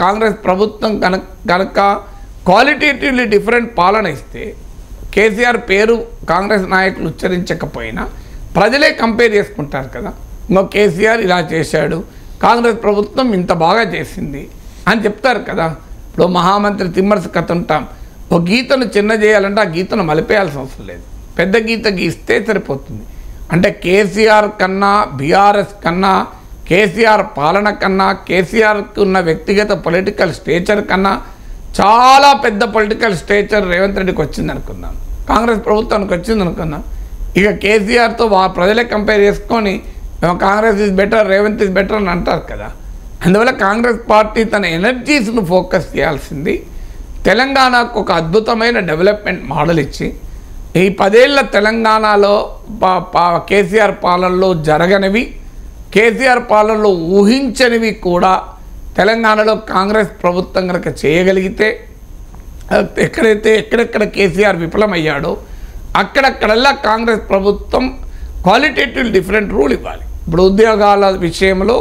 కాంగ్రెస్ ప్రభుత్వం కనుక క్వాలిటేటివ్లీ డిఫరెంట్ పాలన ఇస్తే కేసీఆర్ పేరు కాంగ్రెస్ నాయకులు ఉచ్చరించకపోయినా ప్రజలే కంపేర్ చేసుకుంటారు కదా. ఇంకో కేసీఆర్ ఇలా చేశాడు, కాంగ్రెస్ ప్రభుత్వం ఇంత బాగా చేసింది అని చెప్తారు కదా. ఇప్పుడు మహామంత్రి తిమ్మర్స్ కథ ఉంటాం, ఒక గీతను చిన్న చేయాలంటే ఆ గీతను మలిపేయాల్సిన అవసరం లేదు, పెద్ద గీత గీస్తే సరిపోతుంది. అంటే కేసీఆర్ కన్నా, బీఆర్ఎస్ కన్నా, కేసీఆర్ పాలన కన్నా, కేసీఆర్కి ఉన్న వ్యక్తిగత పొలిటికల్ స్టేచర్ కన్నా చాలా పెద్ద పొలిటికల్ స్టేచర్ రేవంత్ రెడ్డికి వచ్చింది అనుకుందాం. కాంగ్రెస్ ప్రభుత్వానికి వచ్చింది అనుకున్నాం. ఇక కేసీఆర్తో ప్రజలే కంపేర్ చేసుకొని Congress is better, Revanth is better అని అంటారు కదా. అందువల్ల కాంగ్రెస్ పార్టీ తన ఎనర్జీస్ను ఫోకస్ చేయాల్సింది తెలంగాణకు ఒక అద్భుతమైన డెవలప్మెంట్ మోడల్ ఇచ్చి, ఈ 10 ఏళ్ల తెలంగాణలో కేసీఆర్ పాలనలో జరగనివి, కేసీఆర్ పాలనలో ఊహించనివి కూడా తెలంగాణలో కాంగ్రెస్ ప్రభుత్వం కనుక చేయగలిగితే, ఎక్కడెక్కడ కేసీఆర్ విఫలమయ్యాడో అక్కడక్కడల్లా కాంగ్రెస్ ప్రభుత్వం క్వాలిటేటివ్ డిఫరెంట్ రూల్ ఇవ్వాలి. ఇప్పుడు ఉద్యోగాల విషయంలో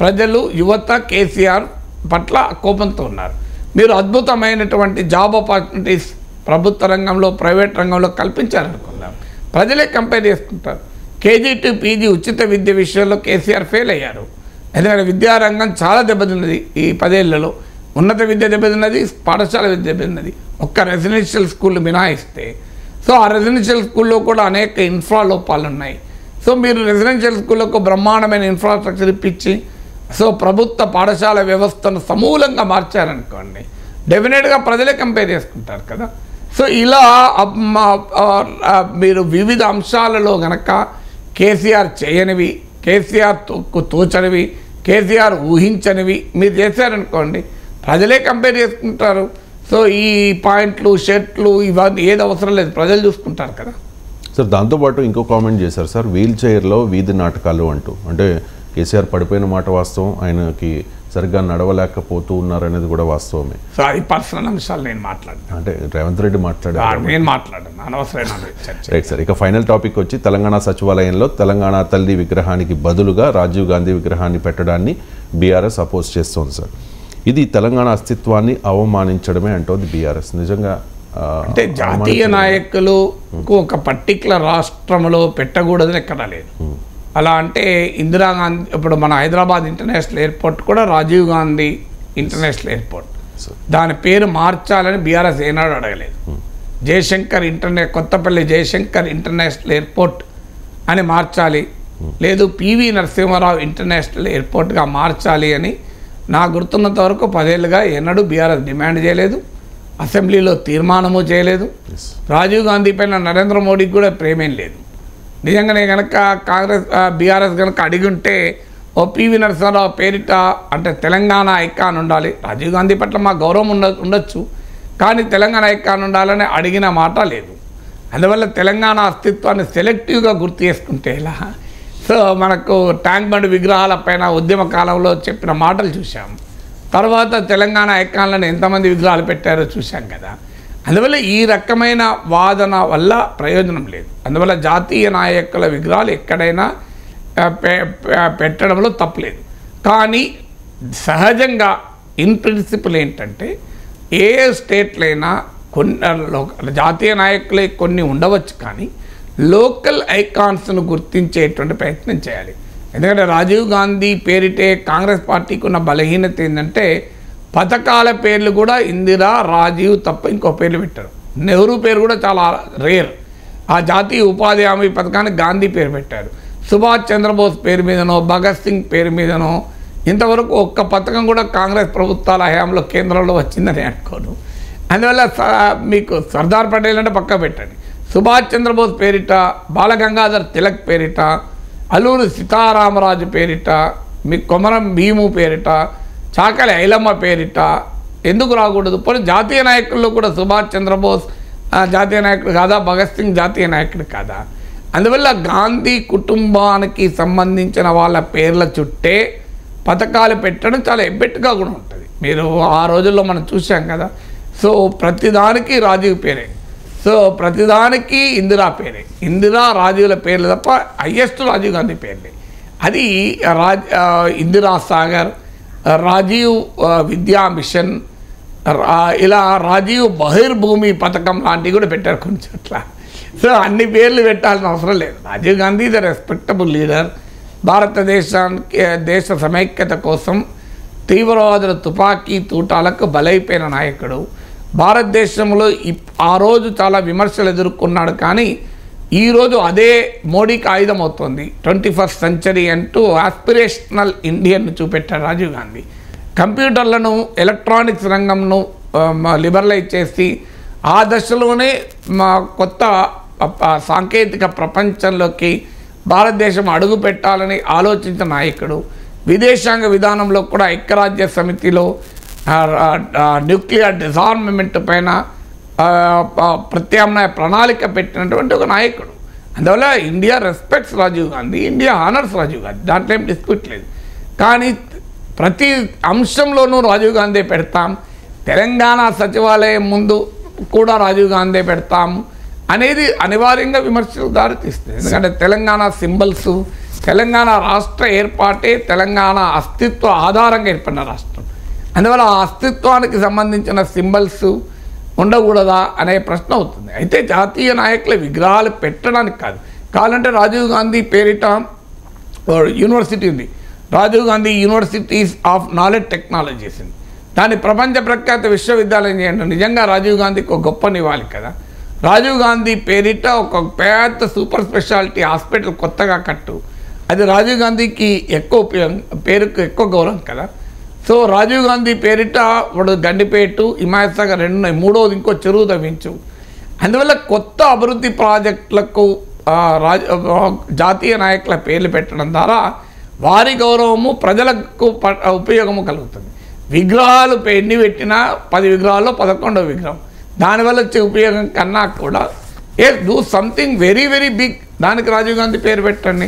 ప్రజలు, యువత కేసీఆర్ పట్ల కోపంతో ఉన్నారు. మీరు అద్భుతమైనటువంటి జాబ్ ఆపర్చునిటీస్ ప్రభుత్వ రంగంలో, ప్రైవేట్ రంగంలో కల్పించారనుకున్నాం. ప్రజలే కంపేర్ చేసుకుంటారు. కేజీ టు పీజీ ఉచిత విద్య విషయంలో కేసీఆర్ ఫెయిల్ అయ్యారు. ఎందుకంటే విద్యారంగం చాలా దెబ్బతిన్నది. ఈ 10 ఏళ్లలో ఉన్నత విద్య దెబ్బతిన్నది, పాఠశాల విద్య దెబ్బతిన్నది. ఒక్క రెసిడెన్షియల్ స్కూల్ మినహాయిస్తే, సో ఆ రెసిడెన్షియల్ స్కూల్లో కూడా అనేక ఇన్ఫ్రా లోపాలు ఉన్నాయి. సో మీరు రెసిడెన్షియల్ స్కూళ్ళకు బ్రహ్మాండమైన ఇన్ఫ్రాస్ట్రక్చర్ ఇప్పించి, సో ప్రభుత్వ పాఠశాల వ్యవస్థను సమూలంగా మార్చారనుకోండి, డెఫినెట్గా ప్రజలే కంపేర్ చేసుకుంటారు కదా. సో ఇలా మీరు వివిధ అంశాలలో గనక కేసీఆర్ చేయనివి, కేసీఆర్ తోచనివి, కేసీఆర్ ఊహించనివి మీరు చేశారనుకోండి, ప్రజలే కంపేర్ చేసుకుంటారు. సో ఈ పాయింట్లు, షర్ట్లు ఇవన్నీ ఏది అవసరం లేదు, ప్రజలు చూసుకుంటారు కదా. సార్ దాంతోపాటు ఇంకో కామెంట్ చేశారు సార్, వీల్ చైర్లో వీధి నాటకాలు అంటూ. అంటే కేసీఆర్ పడిపోయిన మాట వాస్తవం, ఆయనకి సరిగ్గా నడవలేకపోతూ ఉన్నారనేది కూడా వాస్తవమే. సో అది పర్సనల్ అంశాలు నేను మాట్లాడాను, అంటే రేవంత్ రెడ్డి మాట్లాడారు, నేను మాట్లాడాను, అనవసరమైన చర్చ. Right sir. ఇక ఫైనల్ టాపిక్ వచ్చి తెలంగాణ సచివాలయంలో తెలంగాణ తల్లి విగ్రహానికి బదులుగా రాజీవ్ గాంధీ విగ్రహాన్ని పెట్టడాన్ని బీఆర్ఎస్ అపోజ్ చేస్తోంది సార్. ఇది తెలంగాణ అస్తిత్వాన్ని అవమానించడమే అంటోంది బీఆర్ఎస్. నిజంగా అంటే జాతీయ నాయకులకు ఒక పర్టికులర్ రాష్ట్రంలో పెట్టకూడదని ఎక్కడా లేదు. అలా అంటే ఇందిరాగాంధీ, ఇప్పుడు మన హైదరాబాద్ ఇంటర్నేషనల్ ఎయిర్పోర్ట్ కూడా రాజీవ్ గాంధీ ఇంటర్నేషనల్ ఎయిర్పోర్ట్, దాని పేరు మార్చాలని బీఆర్ఎస్ ఏనాడు అడగలేదు. జయశంకర్ కొత్తపల్లి జయశంకర్ ఇంటర్నేషనల్ ఎయిర్పోర్ట్ అని మార్చాలి, లేదు పివి నరసింహారావు ఇంటర్నేషనల్ ఎయిర్పోర్ట్గా మార్చాలి అని నా గుర్తున్నంత వరకు 10 ఏళ్ళుగా ఎన్నడూ బీఆర్ఎస్ డిమాండ్ చేయలేదు, అసెంబ్లీలో తీర్మానము చేయలేదు. రాజీవ్ గాంధీ పైన నరేంద్ర మోడీకి కూడా ప్రేమేం లేదు. నిజంగానే కనుక బీఆర్ఎస్ కనుక అడిగి ఉంటే ఓ పివి నరసింహారావు పేరిట అంటే తెలంగాణ ఐకాన్ ఉండాలి, రాజీవ్ గాంధీ పట్ల మా గౌరవం ఉండొచ్చు, కానీ తెలంగాణ ఐకాన్ ఉండాలని అడిగిన మాట లేదు. అందువల్ల తెలంగాణ అస్తిత్వాన్ని సెలెక్టివ్గా గుర్తు చేసుకుంటే ఇలా. సో మనకు ట్యాంక్ బండ్ విగ్రహాల పైన ఉద్యమ కాలంలో చెప్పిన మాటలు చూసాం, తర్వాత తెలంగాణ ఐకాన్లను ఎంతమంది విగ్రహాలు పెట్టారో చూసాం కదా. అందువల్ల ఈ రకమైన వాదన వల్ల ప్రయోజనం లేదు. అందువల్ల జాతీయ నాయకుల విగ్రహాలు ఎక్కడైనా పెట్టడంలో తప్పలేదు. కానీ సహజంగా ఇన్ ప్రిన్సిపల్ ఏంటంటే, ఏ స్టేట్లైనా కొన్ని జాతీయ నాయకులే కొన్ని ఉండవచ్చు, కానీ లోకల్ ఐకాన్స్ను గుర్తించేటువంటి ప్రయత్నం చేయాలి. ఎందుకంటే రాజీవ్ గాంధీ పేరిటే కాంగ్రెస్ పార్టీకి ఉన్న బలహీనత ఏంటంటే, పథకాల పేర్లు కూడా ఇందిరా, రాజీవ్ తప్ప ఇంకో పేర్లు పెట్టారు. నెహ్రూ పేరు కూడా చాలా రేర్. ఆ జాతీయ ఉపాధి హామీ పథకానికి గాంధీ పేరు పెట్టారు. సుభాష్ చంద్రబోస్ పేరు మీదనో, భగత్ సింగ్ పేరు మీదనో ఇంతవరకు ఒక్క పథకం కూడా కాంగ్రెస్ ప్రభుత్వాల హయాంలో కేంద్రంలో వచ్చిందని అనుకోను. అందువల్ల మీకు సర్దార్ పటేల్ అంటే పక్క పెట్టండి, సుభాష్ చంద్రబోస్ పేరిట, బాలగంగాధర్ తిలక్ పేరిట, అల్లూరి సీతారామరాజు పేరిట, మీ కొమరం భీము పేరిట, చాకలి ఐలమ్మ పేరిట ఎందుకు రాకూడదు? పోనీ జాతీయ నాయకుల్లో కూడా సుభాష్ చంద్రబోస్ జాతీయ నాయకుడు కాదా? భగత్ సింగ్ జాతీయ నాయకుడు కాదా? అందువల్ల గాంధీ కుటుంబానికి సంబంధించిన వాళ్ళ పేర్ల చుట్టే పథకాలు పెట్టడం చాలా ఎబ్బెట్టుగా కూడా ఉంటుంది. మీరు ఆ రోజుల్లో మనం చూసాం కదా. సో ప్రతిదానికి రాజీవ్ పేరే, సో ప్రతిదానికి ఇందిరా పేరే, ఇందిరా రాజీవ్ల పేర్లు తప్ప హయ్యెస్ట్ రాజీవ్ గాంధీ పేర్లే. అది ఇందిరా సాగర్, రాజీవ్ విద్యా మిషన్, ఇలా రాజీవ్ బహిర్భూమి పథకం లాంటివి కూడా పెట్టారు కొన్ని చోట్ల. సో అన్ని పేర్లు పెట్టాల్సిన అవసరం లేదు. Rajiv Gandhi the respectable leader, భారతదేశానికి దేశ సమైక్యత కోసం తీవ్రవాదుల తుపాకీ తూటాలకు బలైపోయిన నాయకుడు. భారతదేశంలో ఆ రోజు చాలా విమర్శలు ఎదుర్కొన్నాడు, కానీ ఈరోజు అదే మోడీకి ఆయుధం అవుతుంది. 21st సెంచరీ అంటూ ఆస్పిరేషనల్ ఇండియన్ చూపెట్టాడు రాజీవ్ గాంధీ. కంప్యూటర్లను, ఎలక్ట్రానిక్స్ రంగంను లిబరలైజ్ చేసి ఆ దశలోనే మా కొత్త సాంకేతిక ప్రపంచంలోకి భారతదేశం అడుగు పెట్టాలని ఆలోచించిన నాయకుడు. విదేశాంగ విధానంలో కూడా ఐక్యరాజ్య సమితిలో న్యూక్లియర్ డిజార్మమెంట్ పైన ప్రత్యామ్నాయ ప్రణాళిక పెట్టినటువంటి ఒక నాయకుడు. అందువల్ల India respects Rajiv Gandhi, India honours Rajiv Gandhi, దాంట్లో ఏం డిస్ప్యూట్ లేదు. కానీ ప్రతి అంశంలోనూ రాజీవ్ గాంధీ పెడతాం, తెలంగాణ సచివాలయం ముందు కూడా రాజీవ్ గాంధీ పెడతాము అనేది అనివార్యంగా విమర్శలు దారితీస్తుంది. ఎందుకంటే తెలంగాణ సింబల్స్, తెలంగాణ రాష్ట్ర ఏర్పాటే తెలంగాణ అస్తిత్వ ఆధారంగా ఏర్పడిన రాష్ట్రం. అందువల్ల ఆ అస్తిత్వానికి సంబంధించిన సింబల్స్ ఉండకూడదా అనే ప్రశ్న అవుతుంది. అయితే జాతీయ నాయకుల విగ్రహాలు పెట్టడానికి కావాలంటే రాజీవ్ గాంధీ పేరిట యూనివర్సిటీ ఉంది, Rajiv Gandhi universities of knowledge technologies. దాని ప్రపంచ ప్రఖ్యాత విశ్వవిద్యాలయం చేయండి. నిజంగా రాజీవ్ గాంధీకి ఒక గొప్ప నివాళి కదా. రాజీవ్ గాంధీ పేరిట ఒక పెద్ద సూపర్ స్పెషాలిటీ హాస్పిటల్ కొత్తగా కట్టు, అది రాజీవ్ గాంధీకి ఎక్కువ ఉపయోగం, పేరుకు ఎక్కువ గౌరవం కదా. సో రాజీవ్ గాంధీ పేరిట వాడు గండిపేటు, హిమాయత్ సాగర్ 2, 3వది ఇంకో చెరువు తవ్వించు. అందువల్ల కొత్త అభివృద్ధి ప్రాజెక్టులకు జాతీయ నాయకుల పేర్లు పెట్టడం ద్వారా వారి గౌరవము, ప్రజలకు ఉపయోగము కలుగుతుంది. విగ్రహాలు ఎన్ని పెట్టినా 10 విగ్రహాల్లో 11వ విగ్రహం, దానివల్ల వచ్చే ఉపయోగం కన్నా కూడా do something very very big, దానికి రాజీవ్ గాంధీ పేరు పెట్టండి.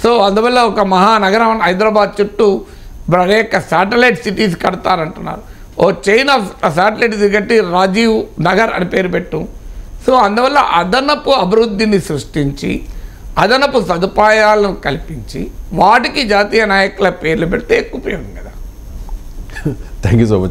సో అందువల్ల ఒక మహానగరం హైదరాబాద్ చుట్టూ అనేక శాటిలైట్ సిటీస్ కడతారంటున్నారు. ఓ చైన్ ఆఫ్ శాటిలైట్ కట్టి రాజీవ్ నగర్ అని పేరు పెట్టు. సో అందువల్ల అదనపు అభివృద్ధిని సృష్టించి, అదనపు సదుపాయాలను కల్పించి, వాటికి జాతీయ నాయకుల పేర్లు పెడితే ఎక్కువ ఉపయోగం కదా. Thank you so much.